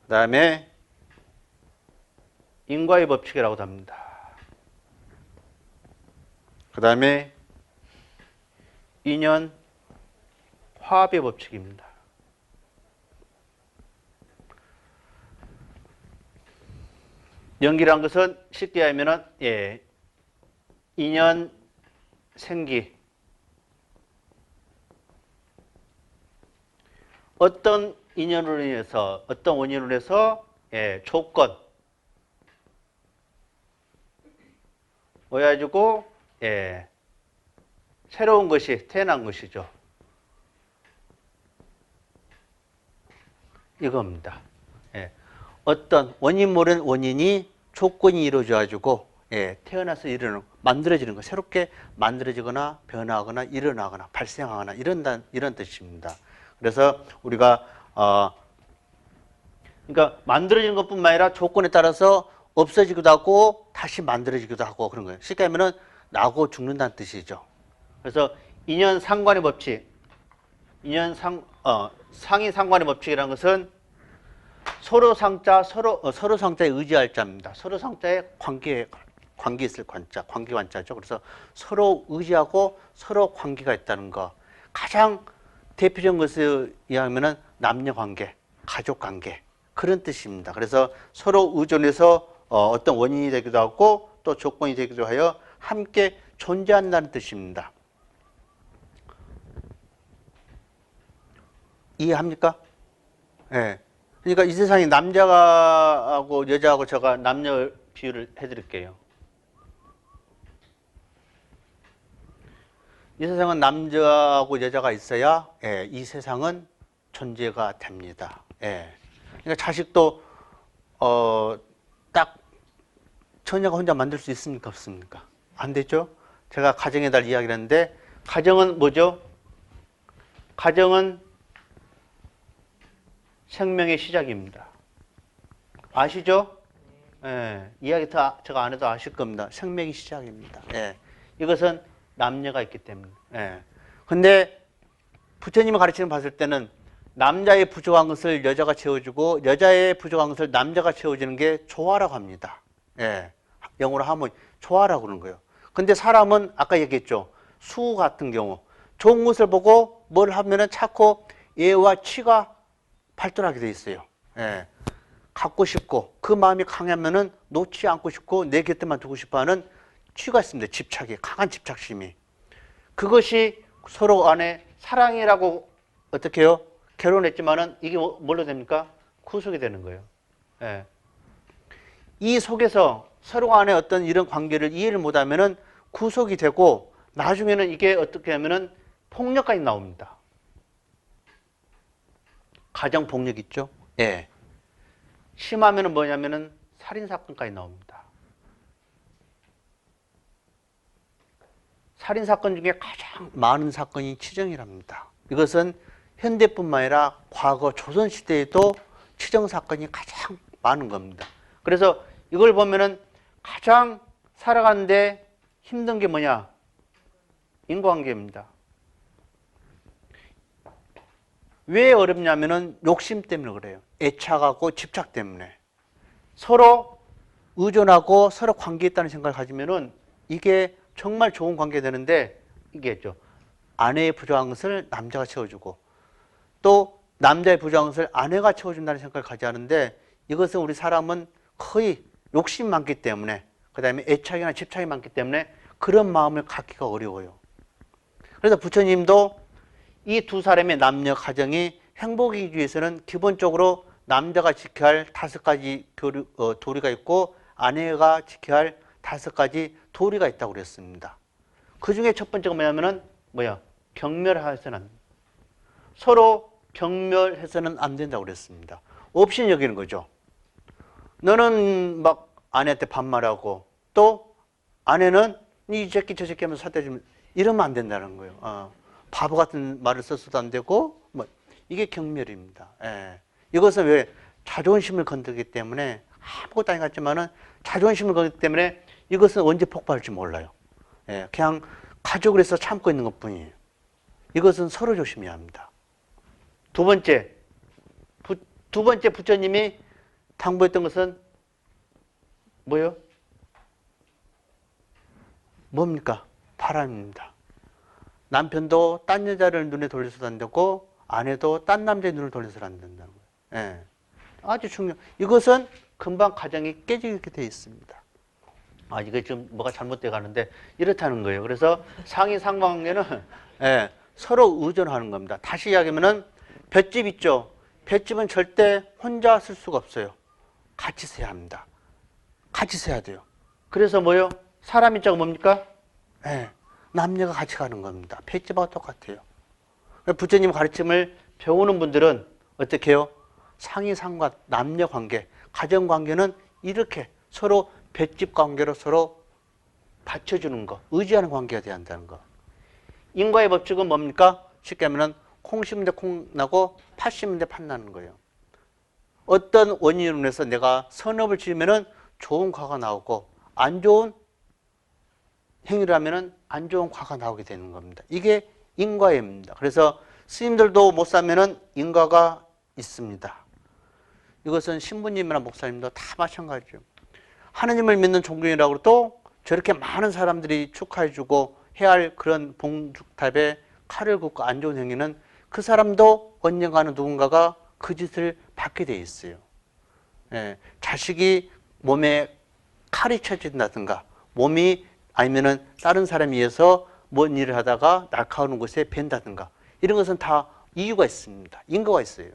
그 다음에 인과의 법칙이라고도 합니다. 그 다음에 인연 화합의 법칙입니다. 연기란 것은 쉽게 하면은 인연 생기, 어떤 인연으로 인해서 어떤 원인으로 인해서 조건 모여가지고 새로운 것이 태어난 것이죠. 이겁니다. 어떤 원인 모르는 원인이 조건이 이루어져가지고 태어나서 만들어지는 거, 새롭게 만들어지거나 변화하거나 일어나거나 발생하거나 이런 뜻입니다. 그래서 우리가 그러니까 만들어지는 것뿐만 아니라 조건에 따라서 없어지기도 하고 다시 만들어지기도 하고 그런 거예요. 쉽게 하면은 나고 죽는다는 뜻이죠. 그래서 인연 상관의 법칙, 상이 상관의 법칙이라는 것은 서로 상자에 의지할 자입니다. 서로 상자에 관계 있을 관자, 관계 관자죠. 그래서 서로 의지하고 서로 관계가 있다는 거. 가장 대표적인 것을 이야기하면은 남녀 관계, 가족 관계 그런 뜻입니다. 그래서 서로 의존해서 어떤 원인이 되기도 하고 또 조건이 되기도 하여 함께 존재한다는 뜻입니다. 이해합니까? 네. 그러니까 이 세상에 남자하고 여자하고 제가 남녀 비유를 해드릴게요. 이 세상은 남자하고 여자가 있어야 이 세상은 존재가 됩니다. 그러니까 자식도 딱 처녀가 혼자 만들 수 있습니까? 없습니까? 안 되죠? 제가 가정의 달 이야기를 했는데 가정은 뭐죠? 가정은 생명의 시작입니다. 아시죠? 이야기 다 제가 안 해도 아실 겁니다. 생명의 시작입니다. 이것은 남녀가 있기 때문에. 근데 부처님이 가르치는 봤을 때는 남자의 부족한 것을 여자가 채워주고 여자의 부족한 것을 남자가 채워주는 게 조화라고 합니다. 영어로 하면 조화라고 그러는 거예요. 근데 사람은 아까 얘기했죠. 수 같은 경우 좋은 것을 보고 뭘 하면은 자꾸 얘와 치가 발전하게 돼 있어요. 갖고 싶고 그 마음이 강하면은 놓지 않고 싶고 내 곁에만 두고 싶어하는 취가 있습니다. 집착이 강한 집착심이. 그것이 서로 안에 사랑이라고 어떻게 해요? 결혼했지만은 이게 뭘로 됩니까? 구속이 되는 거예요. 이 속에서 서로 간에 어떤 이런 관계를 이해를 못하면은 구속이 되고 나중에는 이게 어떻게 하면은 폭력까지 나옵니다. 가정 폭력 있죠? 심하면은 뭐냐면은 살인 사건까지 나옵니다. 살인 사건 중에 가장 많은 사건이 치정이랍니다. 이것은 현대뿐만 아니라 과거 조선 시대에도 치정 사건이 가장 많은 겁니다. 그래서 이걸 보면은 가장 살아가는데 힘든 게 뭐냐? 인과관계입니다. 왜 어렵냐면은 욕심 때문에 그래요. 애착하고 집착 때문에. 서로 의존하고 서로 관계 있다는 생각을 가지면은 이게 정말 좋은 관계 되는데 이게 있죠. 아내의 부족한 것을 남자가 채워주고 또 남자의 부족한 것을 아내가 채워준다는 생각을 가져야 하는데 이것은 우리 사람은 거의 욕심이 많기 때문에 그 다음에 애착이나 집착이 많기 때문에 그런 마음을 갖기가 어려워요. 그래서 부처님도 이 두 사람의 남녀 가정이 행복이기 위해서는 기본적으로 남자가 지켜야 할 5가지 도리가 있고 아내가 지켜야 할 5가지 도리가 있다고 그랬습니다. 그 중에 첫 번째가 뭐냐면은 경멸해서는 안 된다. 서로 경멸해서는 안 된다고 그랬습니다. 없인 여기는 거죠. 너는 막 아내한테 반말하고 또 아내는 이 새끼 저 새끼 하면서 사대주면 이러면 안 된다는 거예요. 바보 같은 말을 써서도 안 되고 이게 경멸입니다. 이것은 왜 자존심을 건드리기 때문에 아무것도 아닌 것 같지만은 자존심을 건드리기 때문에 이것은 언제 폭발할지 몰라요. 그냥 가족을 해서 참고 있는 것뿐이에요. 이것은 서로 조심해야 합니다. 두 번째, 두 번째 부처님이 당부했던 것은 뭐예요? 뭡니까? 바람입니다. 남편도 딴 여자를 눈에 돌려서도 안 되고 아내도 딴 남자의 눈을 돌려서도 안 된다는 거예요. 예. 아주 중요. 이것은 금방 가정이 깨지게 되어 있습니다. 아, 이게 지금 뭐가 잘못돼 가는데 이렇다는 거예요. 그래서 상위 상관관계는 예, 서로 의존하는 겁니다. 다시 이야기하면은 볏짚 있죠. 볏짚은 절대 혼자 쓸 수가 없어요. 같이 써야 합니다. 같이 써야 돼요. 그래서 뭐요? 사람 입장은 뭡니까? 예, 남녀가 같이 가는 겁니다. 볏짚하고 똑같아요. 부처님 가르침을 배우는 분들은 어떻게 해요? 상위 상관, 남녀 관계, 가정 관계는 이렇게 서로 볏짚 관계로 서로 받쳐주는 거, 의지하는 관계가 돼야 한다는 거. 인과의 법칙은 뭡니까? 쉽게 하면 콩 심은 데 콩 나고 팥 심은 데 팥 나는 거예요. 어떤 원인으로 인해서 내가 선업을 지으면 좋은 과가 나오고 안 좋은 행위를 하면 안 좋은 과가 나오게 되는 겁니다. 이게 인과입니다. 그래서 스님들도 못 살면 인과가 있습니다. 이것은 신부님이나 목사님도 다 마찬가지죠. 하느님을 믿는 종교인이라고 해도 저렇게 많은 사람들이 축하해주고 해야 할 그런 봉죽탑에 칼을 긋고 안 좋은 행위는 그 사람도 언젠가는 누군가가 그 짓을 받게 돼 있어요. 예, 자식이 몸에 칼이 쳐진다든가 몸이 아니면은 다른 사람에 의해서 뭔 일을 하다가 날카로운 곳에 벤다든가 이런 것은 다 이유가 있습니다. 인과가 있어요.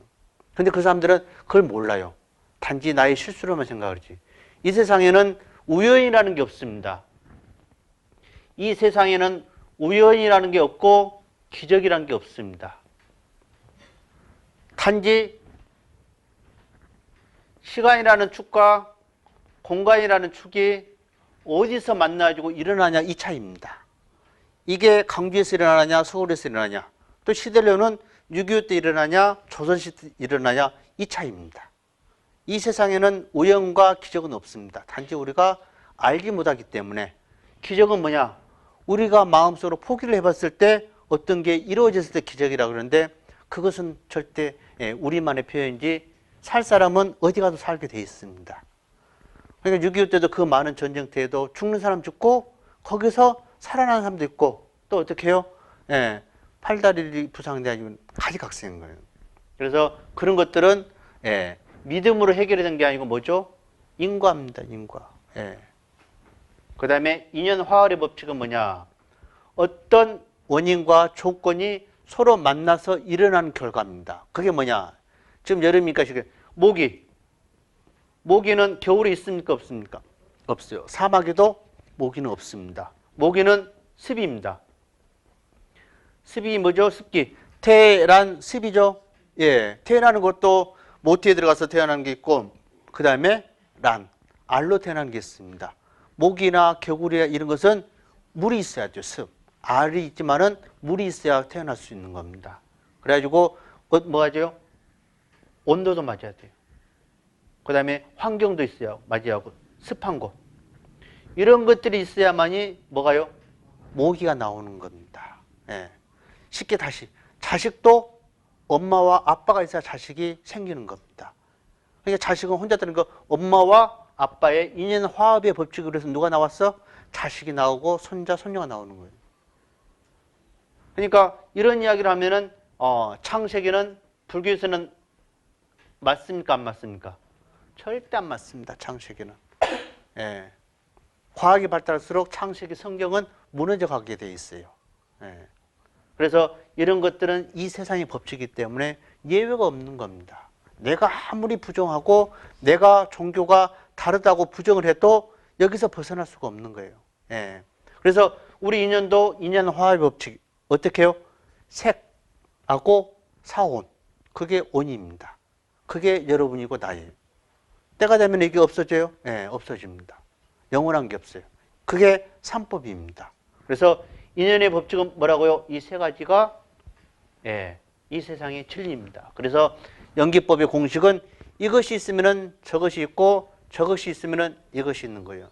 근데 그 사람들은 그걸 몰라요. 단지 나의 실수로만 생각하지. 이 세상에는 우연이라는 게 없습니다. 이 세상에는 우연이라는 게 없고 기적이라는 게 없습니다. 단지 시간이라는 축과 공간이라는 축이 어디서 만나가지고 일어나냐 이 차이입니다. 이게 강주에서 일어나냐 서울에서 일어나냐 또 시대로는 6.25 때 일어나냐 조선시대 때 일어나냐 이 차이입니다. 이 세상에는 우연과 기적은 없습니다. 단지 우리가 알지 못하기 때문에 기적은 뭐냐? 우리가 마음속으로 포기를 해봤을 때 어떤 게 이루어졌을 때 기적이라고 그러는데 그것은 절대 우리만의 표현인지 살 사람은 어디 가도 살게 돼 있습니다. 그러니까 6.25 때도 그 많은 전쟁터에도 죽는 사람 죽고 거기서 살아나는 사람도 있고 또 어떻게 해요? 팔다리 부상돼가지고 가지각색인 거예요. 그래서 그런 것들은 믿음으로 해결이 된 게 아니고 뭐죠? 인과입니다. 인과. 그 다음에 인연 화활의 법칙은 뭐냐? 어떤 원인과 조건이 서로 만나서 일어나는 결과입니다. 그게 뭐냐? 지금 여름이니까 모기는 겨울에 있습니까? 없습니까? 없어요. 사막에도 모기는 없습니다. 모기는 습입니다. 습이 뭐죠? 습기. 태란 습이죠. 예, 태라는 것도 모티에 들어가서 태어나는 게 있고 그 다음에 알로 태어나는 게 있습니다. 모기나 개구리 이런 것은 물이 있어야죠. 습. 알이 있지만은 물이 있어야 태어날 수 있는 겁니다. 그래가지고 뭐 하죠? 온도도 맞아야 돼요. 그 다음에 환경도 있어야 맞아야 하고 습한 곳. 이런 것들이 있어야만이 뭐가요? 모기가 나오는 겁니다. 쉽게 다시 자식도 엄마와 아빠가 있어야 자식이 생기는 겁니다. 그러니까 자식은 혼자 되는 거 엄마와 아빠의 인연 화합의 법칙으로 해서 누가 나왔어? 자식이 나오고 손자, 손녀가 나오는 거예요. 그러니까 이런 이야기를 하면은 창세기는 불교에서는 맞습니까? 안 맞습니까? 절대 안 맞습니다. 창세기는. 과학이 발달할수록 창세기 성경은 무너져 가게 돼 있어요. 그래서 이런 것들은 이 세상의 법칙이기 때문에 예외가 없는 겁니다. 내가 아무리 부정하고 내가 종교가 다르다고 부정을 해도 여기서 벗어날 수가 없는 거예요. 그래서 우리 인연도 인연 화합의 법칙 어떻게 해요? 색하고 사온 그게 온입니다. 그게 여러분이고 나예요. 때가 되면 이게 없어져요? 없어집니다. 영원한 게 없어요. 그게 삼법입니다. 그래서 인연의 법칙은 뭐라고요? 이 세 가지가 이 세상의 진리입니다. 그래서 연기법의 공식은 이것이 있으면 저것이 있고 저것이 있으면 이것이 있는 거예요.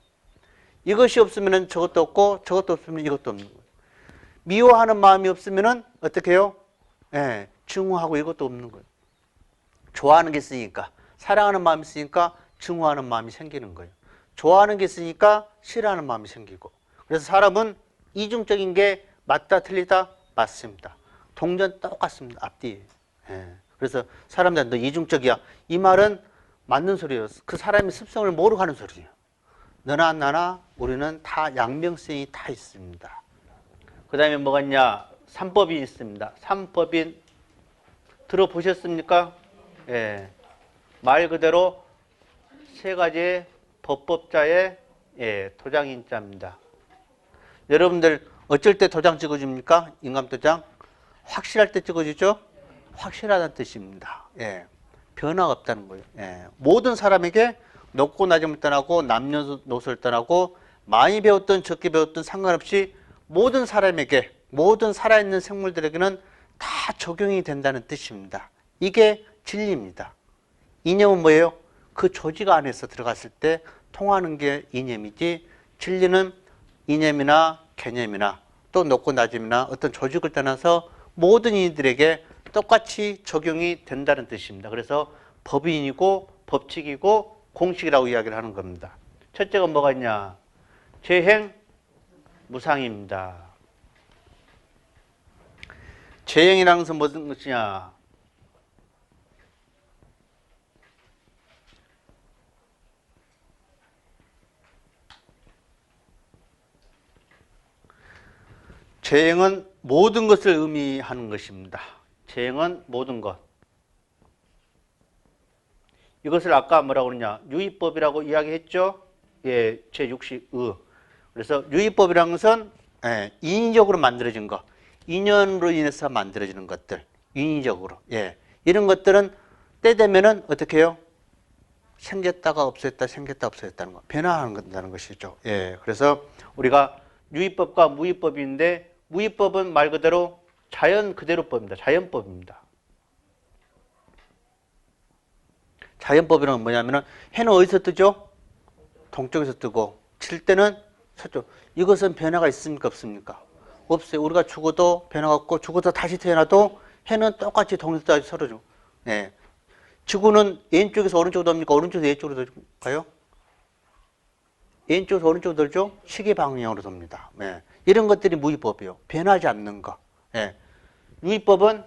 이것이 없으면 저것도 없고 저것도 없으면 이것도 없는 거예요. 미워하는 마음이 없으면 어떻게 해요? 증오하고 이것도 없는 거예요. 좋아하는 게 있으니까, 사랑하는 마음이 있으니까 증오하는 마음이 생기는 거예요. 좋아하는 게 있으니까 싫어하는 마음이 생기고. 그래서 사람은 이중적인 게 맞다 틀리다 맞습니다. 동전 똑같습니다. 앞뒤. 예. 그래서 사람들은 너 이중적이야. 이 말은 맞는 소리예요. 그 사람의 습성을 모르고 하는 소리예요. 너나 나나 우리는 다 양면성이 다 있습니다. 그 다음에 뭐가 있냐? 삼법이 있습니다. 삼법인 들어보셨습니까? 예. 말 그대로 세 가지의 법법자의 도장인자입니다. 여러분들 어쩔 때 도장 찍어줍니까? 인감도장? 확실할 때 찍어주죠? 확실하다는 뜻입니다. 예. 변화가 없다는 거예요. 예. 모든 사람에게 높고 낮음을 떠나고 남녀노소를 떠나고 많이 배웠든 적게 배웠든 상관없이 모든 사람에게, 모든 살아있는 생물들에게는 다 적용이 된다는 뜻입니다. 이게 진리입니다. 이념은 뭐예요? 그 조직 안에서 들어갔을 때 통하는 게 이념이지, 진리는 이념이나 개념이나 또 높고 낮음이나 어떤 조직을 떠나서 모든 이들에게 똑같이 적용이 된다는 뜻입니다. 그래서 법인이고 법칙이고 공식이라고 이야기를 하는 겁니다. 첫째가 뭐가 있냐? 재행 무상입니다. 재행이라는 것은 무슨 것이냐? 재행은 모든 것을 의미하는 것입니다. 재행은 모든 것. 이것을 아까 뭐라고 그러냐? 유의법이라고 이야기했죠? 예, 제60의. 그래서 유의법이라는 것은 인위적으로 만들어진 것. 인연으로 인해서 만들어지는 것들. 인위적으로. 예. 이런 것들은 때 되면은 어떻게 해요? 생겼다가 없어졌다, 생겼다 없어졌다는 거. 변화하는 것이죠. 예. 그래서 우리가 유의법과 무의법인데, 무의법은 말 그대로 자연 그대로법입니다. 자연법입니다. 자연법이란 뭐냐면은 해는 어디서 뜨죠? 동쪽에서 뜨고 칠 때는 서쪽. 이것은 변화가 있습니까? 없습니까? 없어요. 우리가 죽어도 변화가 없고 죽어서 다시 태어나도 해는 똑같이 동쪽에서 서로죠. 네. 지구는 왼쪽에서 오른쪽으로 돕니까? 오른쪽에서 왼쪽으로 돌까요? 왼쪽에서 오른쪽으로 돌죠? 시계 방향으로 돕니다. 네. 이런 것들이 무의법이에요. 변하지 않는 거. 예. 유의법은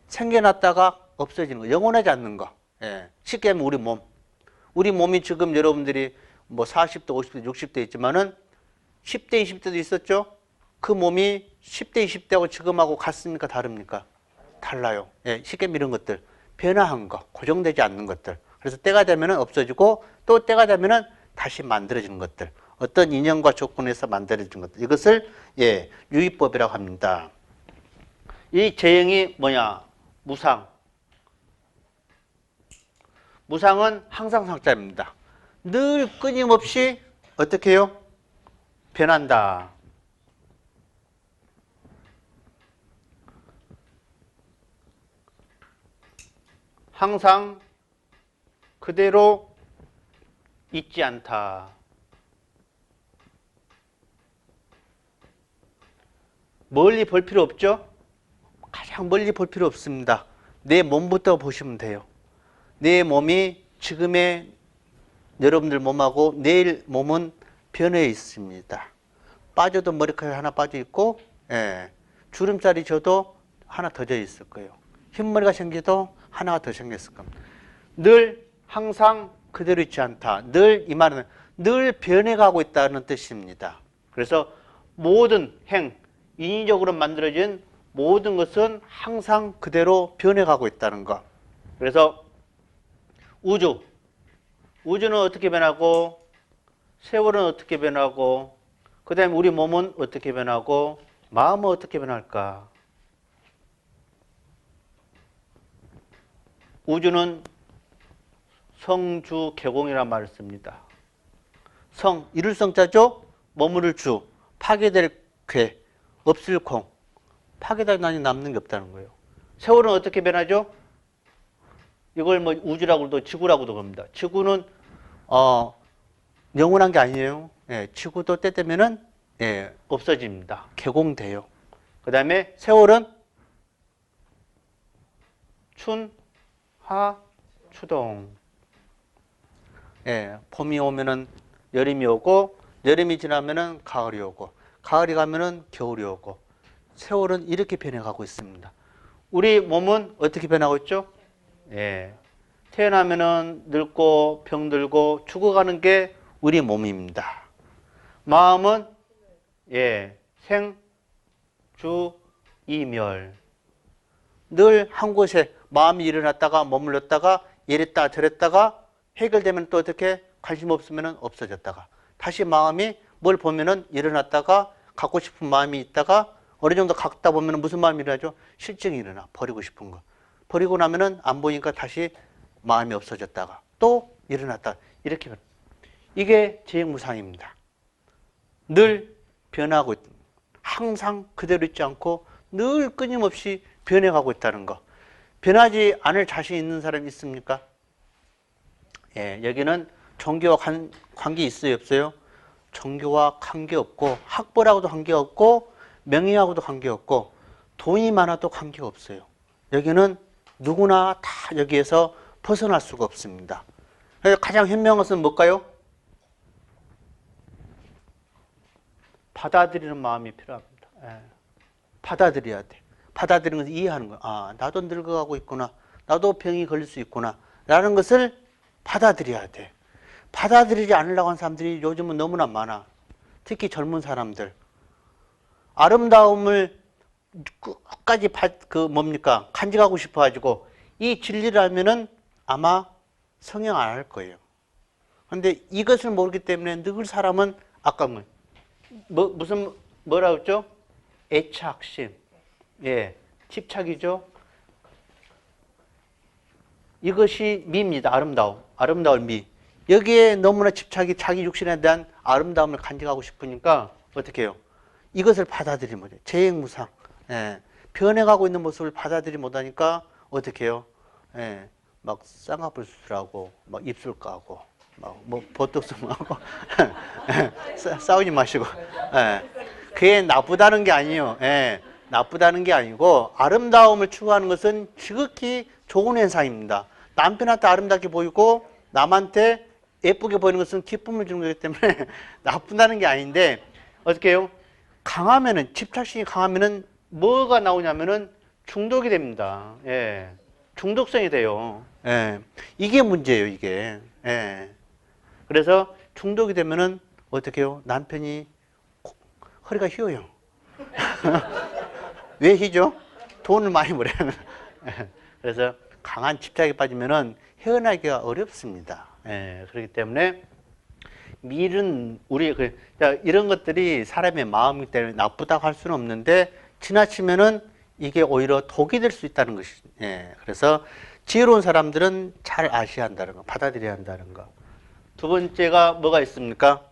생겨났다가 없어지는 거. 영원하지 않는 거. 예. 쉽게 하면 우리 몸. 우리 몸이 지금 여러분들이 뭐 40대, 50대, 60대 있지만은 10대, 20대도 있었죠? 그 몸이 10대, 20대하고 지금하고 같습니까? 다릅니까? 달라요. 예. 쉽게 하면 이런 것들. 변화한 거. 고정되지 않는 것들. 그래서 때가 되면은 없어지고 또 때가 되면은 다시 만들어지는 것들. 어떤 인연과 조건에서 만들어진 것들. 이것을 유의법이라고 합니다. 이 재행이 뭐냐? 무상. 무상은 항상 상자입니다. 늘 끊임없이 어떻게 해요? 변한다. 항상 그대로 있지 않다. 멀리 볼 필요 없죠? 가장 멀리 볼 필요 없습니다. 내 몸부터 보시면 돼요. 내 몸이 지금의 여러분들 몸하고 내일 몸은 변해 있습니다. 빠져도 머리카락 하나 빠져 있고, 주름살이 져도 하나 더 져 있을 거예요. 흰머리가 생겨도 하나가 더 생겼을 겁니다. 늘 항상 그대로 있지 않다. 늘 이 말은 늘 변해가고 있다는 뜻입니다. 그래서 모든 행, 인위적으로 만들어진 모든 것은 항상 그대로 변해가고 있다는 것. 그래서 우주는 어떻게 변하고, 세월은 어떻게 변하고, 그 다음에 우리 몸은 어떻게 변하고, 마음은 어떻게 변할까? 우주는 성주 개공이라는 말을 씁니다. 성, 이룰 성자죠? 머무를 주, 파괴될 괴, 없을 공. 파괴되다니 남는 게 없다는 거예요. 세월은 어떻게 변하죠? 이걸 뭐 우주라고도 지구라고도 합니다. 지구는 영원한 게 아니에요. 지구도 때 되면은 없어집니다. 개공돼요. 그 다음에 세월은 춘, 하, 추동. 예, 봄이 오면은 여름이 오고, 여름이 지나면은 가을이 오고, 가을이 가면은 겨울이 오고, 세월은 이렇게 변해가고 있습니다. 우리 몸은 어떻게 변하고 있죠? 예, 태어나면은 늙고 병들고 죽어가는 게 우리 몸입니다. 마음은 예, 생, 주, 이멸. 늘 한 곳에 마음이 일어났다가 머물렀다가 이랬다 저랬다가 해결되면 또 어떻게 관심 없으면 없어졌다가 다시 마음이 뭘 보면은 일어났다가 갖고 싶은 마음이 있다가 어느 정도 갖다 보면은 무슨 마음이 일어나죠? 실증이 일어나. 버리고 싶은 거. 버리고 나면은 안 보이니까 다시 마음이 없어졌다가 또 일어났다. 이렇게 이게 재행무상입니다. 늘 변하고 있다. 항상 그대로 있지 않고 늘 끊임없이 변해가고 있다는 거. 변하지 않을 자신 있는 사람 있습니까? 예, 여기는 종교와 관계 있어요, 없어요? 종교와 관계없고 학벌하고도 관계없고 명예하고도 관계없고 돈이 많아도 관계가 없어요. 여기는 누구나 다 여기에서 벗어날 수가 없습니다. 그래서 가장 현명한 것은 뭘까요? 받아들이는 마음이 필요합니다. 예. 받아들여야 돼. 받아들이는 것을 이해하는 거야. 아, 나도 늙어가고 있구나. 나도 병이 걸릴 수 있구나. 라는 것을 받아들여야 돼. 받아들이지 않으려고 하는 사람들이 요즘은 너무나 많아. 특히 젊은 사람들. 아름다움을 끝까지 간직하고 싶어가지고 이 진리를 알면은 아마 성형 안 할 거예요. 그런데 이것을 모르기 때문에 늘 사람은 아까 뭐라고 했죠? 애착심. 예, 집착이죠. 이것이 미입니다. 아름다울 미. 여기에 너무나 집착이 자기 육신에 대한 아름다움을 간직하고 싶으니까 어떻게 해요? 이것을 받아들이지 못해요. 재행무상. 예, 변해가고 있는 모습을 받아들이지 못하니까 어떻게 해요? 예, 막 쌍꺼풀 수술하고 막 입술 까고 막 뭐 보톡스 하고 싸우지 마시고. 예, 그게 나쁘다는 게 아니에요. 예, 나쁘다는 게 아니고 아름다움을 추구하는 것은 지극히 좋은 현상입니다. 남편한테 아름답게 보이고 남한테 예쁘게 보이는 것은 기쁨을 주는 거기 때문에 나쁘다는 게 아닌데 어떻게 해요? 강하면은 집착심이 강하면은 뭐가 나오냐면은 중독이 됩니다. 예, 중독성이 돼요. 예, 이게 문제예요. 이게. 예. 그래서 중독이 되면은 어떻게 해요? 남편이 허리가 휘어요. 왜 휘죠? 돈을 많이 벌어요. 그래서 강한 집착에 빠지면은 헤어나기가 어렵습니다. 예, 그렇기 때문에 밀은 이런 것들이 사람의 마음이기 때문에 나쁘다고 할 수는 없는데 지나치면은 이게 오히려 독이 될 수 있다는 것이. 예, 그래서 지혜로운 사람들은 잘 아셔야 한다는 거, 받아들여야 한다는 거. 두 번째가 뭐가 있습니까?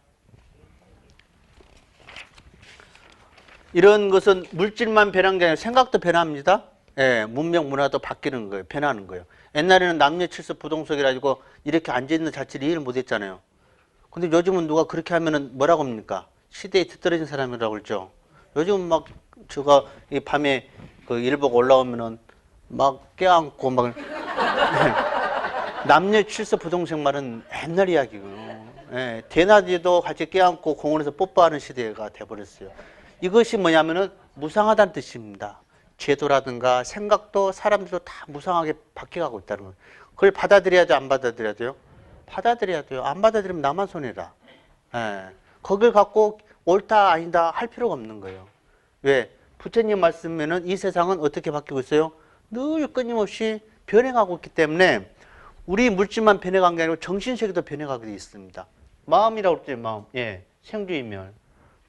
이런 것은 물질만 변한 게 아니라 생각도 변합니다. 예, 문명 문화도 바뀌는 거예요. 변하는 거예요. 옛날에는 남녀 칠수 부동석이라 가지고 이렇게 앉아있는 자체를 이해를 못했잖아요. 근데 요즘은 누가 그렇게 하면은 뭐라고 합니까? 시대에 뒤떨어진 사람이라고 그러죠. 요즘은 막 제가 이 밤에 그 일복 올라오면은 막 껴안고 막 남녀 칠수 부동석 말은 옛날 이야기고요. 예, 대낮에도 같이 껴안고 공원에서 뽀뽀하는 시대가 돼버렸어요. 이것이 뭐냐면은 무상하다는 뜻입니다. 제도라든가 생각도 사람들도 다 무상하게 바뀌어가고 있다는 거예요. 그걸 받아들여야 돼, 안 받아들여야 돼요? 받아들여야 돼요. 안 받아들이면 나만 손해다. 예, 거길 갖고 옳다 아니다 할 필요가 없는 거예요. 왜? 부처님 말씀에는 이 세상은 어떻게 바뀌고 있어요? 늘 끊임없이 변해가고 있기 때문에 우리 물질만 변해간 게 아니고 정신세계도 변해가고 있습니다. 마음이라고 그랬죠, 마음. 예, 생주이멸.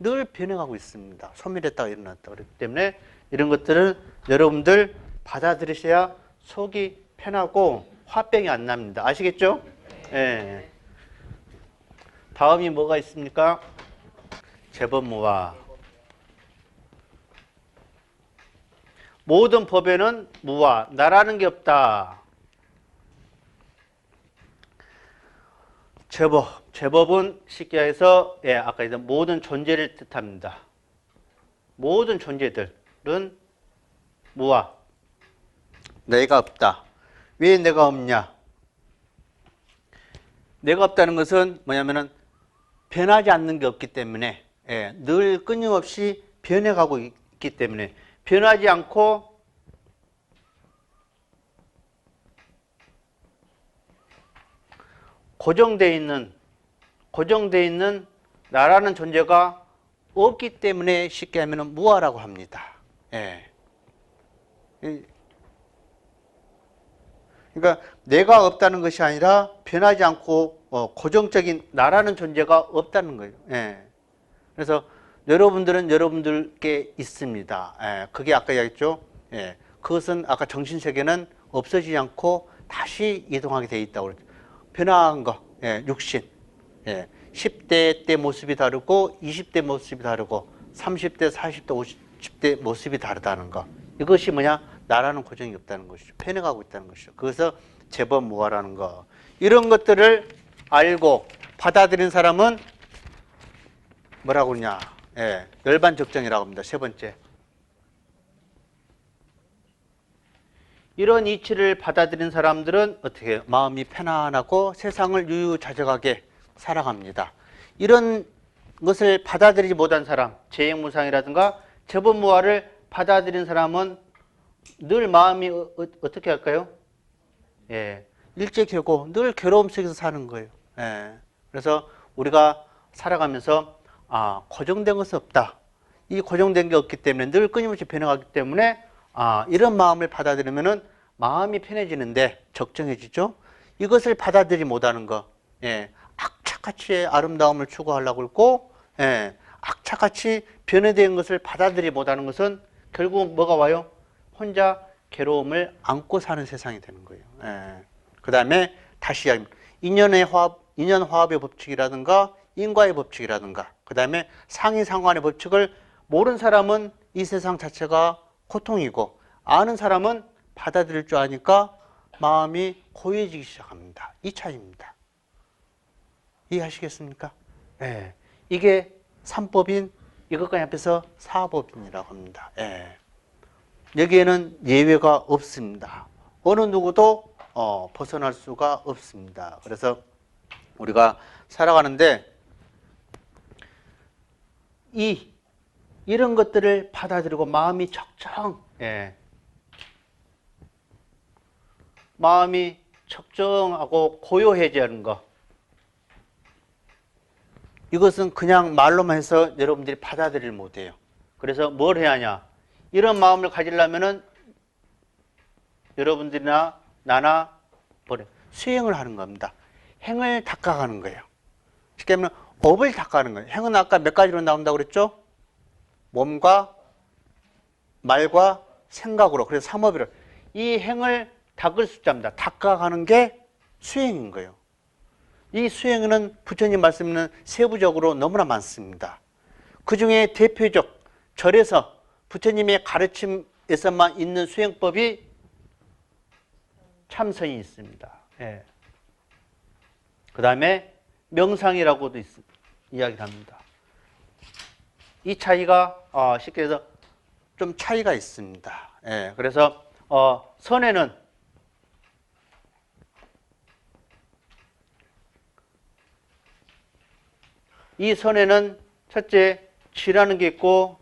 늘 변해가고 있습니다. 소멸했다가 일어났다. 그렇기 때문에 이런 것들을 여러분들 받아들이셔야 속이 편하고 화병이 안 납니다. 아시겠죠? 예. 다음이 뭐가 있습니까? 재범무화. 모든 법에는 무화, 나라는 게 없다. 제법은 쉽게 해서 예, 아까 얘기한 모든 존재를 뜻합니다. 모든 존재들은 무화, 내가 없다. 왜 내가 없냐? 내가 없다는 것은 뭐냐면은 변하지 않는 게 없기 때문에, 예, 늘 끊임없이 변해가고 있기 때문에, 변하지 않고 고정되어 있는 나라는 존재가 없기 때문에 쉽게 하면 무아라고 합니다. 예. 그러니까 내가 없다는 것이 아니라 변하지 않고 고정적인 나라는 존재가 없다는 거예요. 예. 그래서 여러분들은 여러분들께 있습니다. 예. 그게 아까 이야기했죠. 예. 그것은 아까 정신세계는 없어지지 않고 다시 이동하게 돼 있다고 그랬죠. 변화한 거, 예. 육신. 예. 10대 때 모습이 다르고 20대 모습이 다르고 30대, 40대, 50대 모습이 다르다는 거. 이것이 뭐냐? 나라는 고정이 없다는 것이죠. 변해가고 있다는 것이죠. 그래서 제법 무아라는 거. 이런 것들을 알고 받아들인 사람은 뭐라고 그러냐? 예, 열반적정이라고 합니다. 세 번째. 이런 이치를 받아들인 사람들은 어떻게 해요? 마음이 편안하고 세상을 유유자적하게 살아갑니다. 이런 것을 받아들이지 못한 사람, 재행무상이라든가 제법무아를 받아들인 사람은 늘 마음이 어떻게 할까요? 예, 일제결고 늘 괴로움 속에서 사는 거예요. 예, 그래서 우리가 살아가면서 고정된 것은 없다. 이 고정된 게 없기 때문에 늘 끊임없이 변해가기 때문에 이런 마음을 받아들이면은 마음이 편해지는데 적정해지죠. 이것을 받아들이지 못하는 거, 예, 악착같이 아름다움을 추구하려고 했고, 예, 악착같이 변해된 것을 받아들이지 못하는 것은 결국 뭐가 와요? 혼자 괴로움을 안고 사는 세상이 되는 거예요. 예. 그 다음에 다시 인연 화합의 법칙이라든가 인과의 법칙이라든가 그 다음에 상이상관의 법칙을 모르는 사람은 이 세상 자체가 고통이고 아는 사람은 받아들일 줄 아니까 마음이 고요해지기 시작합니다. 이 차이입니다. 이해하시겠습니까? 예. 이게 삼법인 이것까지 합해서 사법인이라고 합니다. 예. 여기에는 예외가 없습니다. 어느 누구도 벗어날 수가 없습니다. 그래서 우리가 살아가는데 이런 것들을 받아들이고 마음이 마음이 적정하고 고요해지는 것, 이것은 그냥 말로만 해서 여러분들이 받아들일 못해요. 그래서 뭘 해야 하냐? 이런 마음을 가지려면은 여러분들이나 나나 수행을 하는 겁니다. 행을 닦아가는 거예요. 쉽게 말하면 업을 닦아가는 거예요. 행은 아까 몇 가지로 나온다고 그랬죠? 몸과 말과 생각으로. 그래서 삼업이라. 이 행을 닦을 숫자입니다. 닦아가는 게 수행인 거예요. 이 수행은 부처님 말씀은 세부적으로 너무나 많습니다. 그 중에 대표적 절에서 부처님의 가르침에서만 있는 수행법이 참선이 있습니다. 예. 그 다음에 명상이라고도 이야기를 합니다. 이 차이가 쉽게 해서 좀 차이가 있습니다. 예. 그래서 선에는 이 선에는 첫째 지라는 게 있고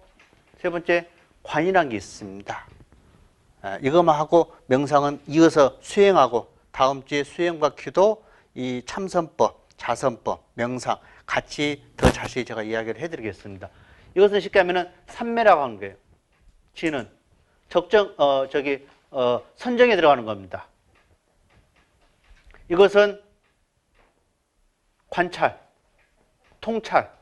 세 번째 관이라는 게 있습니다. 이것만 하고 명상은 이어서 수행하고 다음 주에 수행과 기도, 이 참선법, 자선법, 명상 같이 더 자세히 제가 이야기를 해드리겠습니다. 이것은 쉽게 하면은 삼매라고 하는 거예요. 지는 선정에 들어가는 겁니다. 이것은 관찰, 통찰.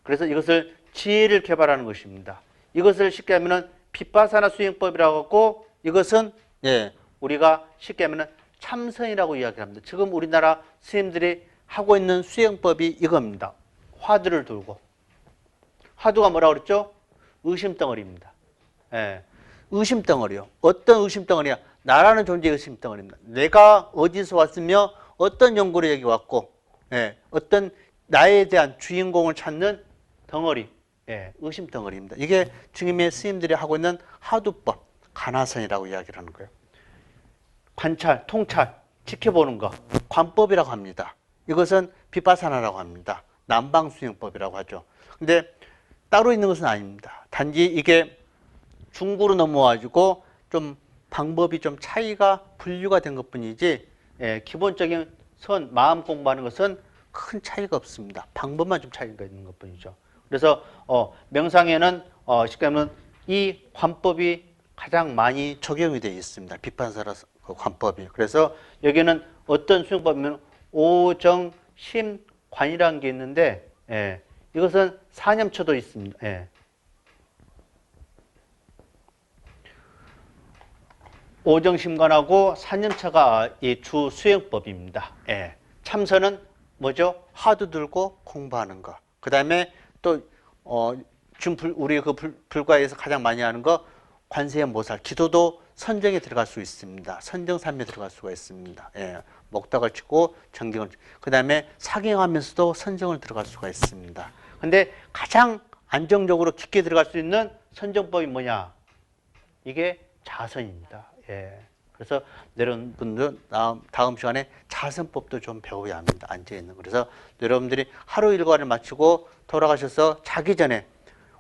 그래서 이것을 지혜를 개발하는 것입니다. 이것을 쉽게 하면은 빗바사나 수행법이라고 하고 이것은 우리가 쉽게 하면은 참선이라고 이야기합니다. 지금 우리나라 스님들이 하고 있는 수행법이 이겁니다. 화두를 두고. 화두가 뭐라고 그랬죠? 의심덩어리입니다. 예. 의심덩어리요. 어떤 의심덩어리야? 나라는 존재의 의심덩어리입니다. 내가 어디서 왔으며 어떤 연구로 여기 왔고 어떤 나에 대한 주인공을 찾는 덩어리, 의심덩어리입니다. 이게 주님의 스님들이 하고 있는 화두법, 가나선이라고 이야기를 하는 거예요. 관찰, 통찰, 지켜보는 거 관법이라고 합니다. 이것은 비파사나라고 합니다. 남방수행법이라고 하죠. 근데 따로 있는 것은 아닙니다. 단지 이게 중구로 넘어와가지고 좀 방법이 좀 차이가 분류가 된 것뿐이지, 기본적인 마음 공부하는 것은 큰 차이가 없습니다. 방법만 좀 차이가 있는 것뿐이죠. 그래서 명상에는 쉽게 말하면 이 관법이 가장 많이 적용이 되어 있습니다. 비판사라 그 관법이. 그래서 여기는 어떤 수행법이면 오정심관이라는 게 있는데, 이것은 사념처도 있습니다. 오정심관하고 사념처가 이 주 수행법입니다. 참선은 뭐죠? 화두 들고 공부하는 거. 그 다음에 또 지금 우리 그 불과에서 가장 많이 하는 거 관세음보살. 기도도 선정에 들어갈 수 있습니다. 선정삼에 들어갈 수가 있습니다. 목닥을 치고 정경을. 그 다음에 사경하면서도 선정을 들어갈 수가 있습니다. 근데 가장 안정적으로 깊게 들어갈 수 있는 선정법이 뭐냐? 이게 자선입니다. 그래서 여러분들 다음 시간에 자선법도 좀 배워야 합니다. 앉아있는. 그래서 여러분들이 하루 일과를 마치고 돌아가셔서 자기 전에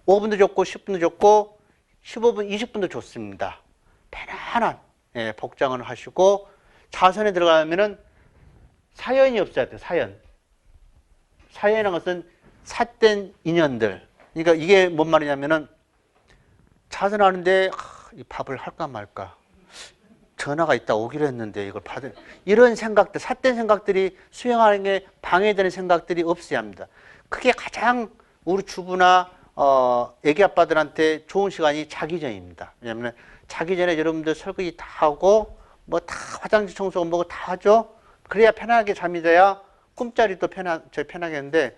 5분도 좋고 10분도 좋고 15분, 20분도 좋습니다. 편안한 복장을 하시고 자선에 들어가면은 사연이 없어야 돼요. 사연이라는 것은 삿된 인연들. 그러니까 이게 뭔 말이냐면은 자선하는데 이 밥을 할까 말까. 전화가 있다 오기로 했는데 이걸 받을 이런 생각들, 삿된 생각들이 수행하는 게 방해되는 생각들이 없어야 합니다. 그게 가장 우리 주부나 애기 아빠들한테 좋은 시간이 자기 전입니다. 왜냐하면 자기 전에 여러분들 설거지 다 하고 뭐 다 화장실 청소하고 뭐고 다 하죠. 그래야 편하게 잠이 돼야 꿈자리도 편하겠는데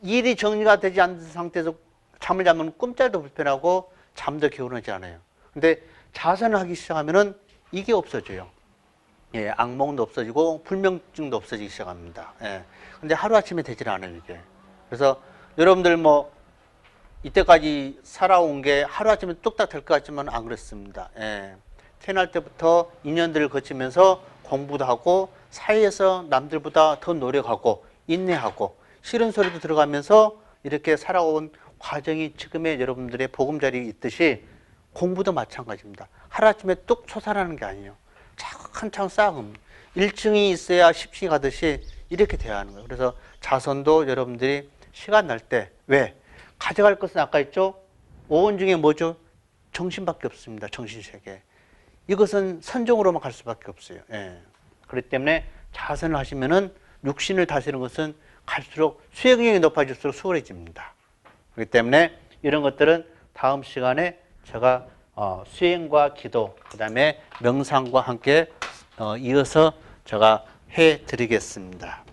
일이 정리가 되지 않은 상태에서 잠을 자면 꿈자리도 불편하고 잠도 개운하지 않아요. 근데 자선을 하기 시작하면은 이게 없어져요. 악몽도 없어지고 불면증도 없어지기 시작합니다. 근데 하루아침에 되질 않아요, 이게. 그래서 여러분들 뭐 이때까지 살아온 게 하루아침에 뚝딱 될 것 같지만 안 그렇습니다. 태어날 때부터 인연들을 거치면서 공부도 하고 사회에서 남들보다 더 노력하고 인내하고 싫은 소리도 들어가면서 이렇게 살아온 과정이 지금의 여러분들의 보금자리에 있듯이 공부도 마찬가지입니다. 하루아침에 뚝 솟아나는 게 아니에요. 차근차근 쌓아갑니다. 1층이 있어야 10층이 가듯이 이렇게 돼야 하는 거예요. 그래서 자선도 여러분들이 시간 날 때, 왜? 가져갈 것은 아까 있죠? 오온 중에 뭐죠? 정신밖에 없습니다. 정신세계. 이것은 선정으로만 갈 수밖에 없어요. 그렇기 때문에 자선을 하시면은 육신을 다스리는 것은 갈수록 수행력이 높아질수록 수월해집니다. 그렇기 때문에 이런 것들은 다음 시간에 제가 수행과 기도, 그 다음에 명상과 함께 이어서 제가 해 드리겠습니다.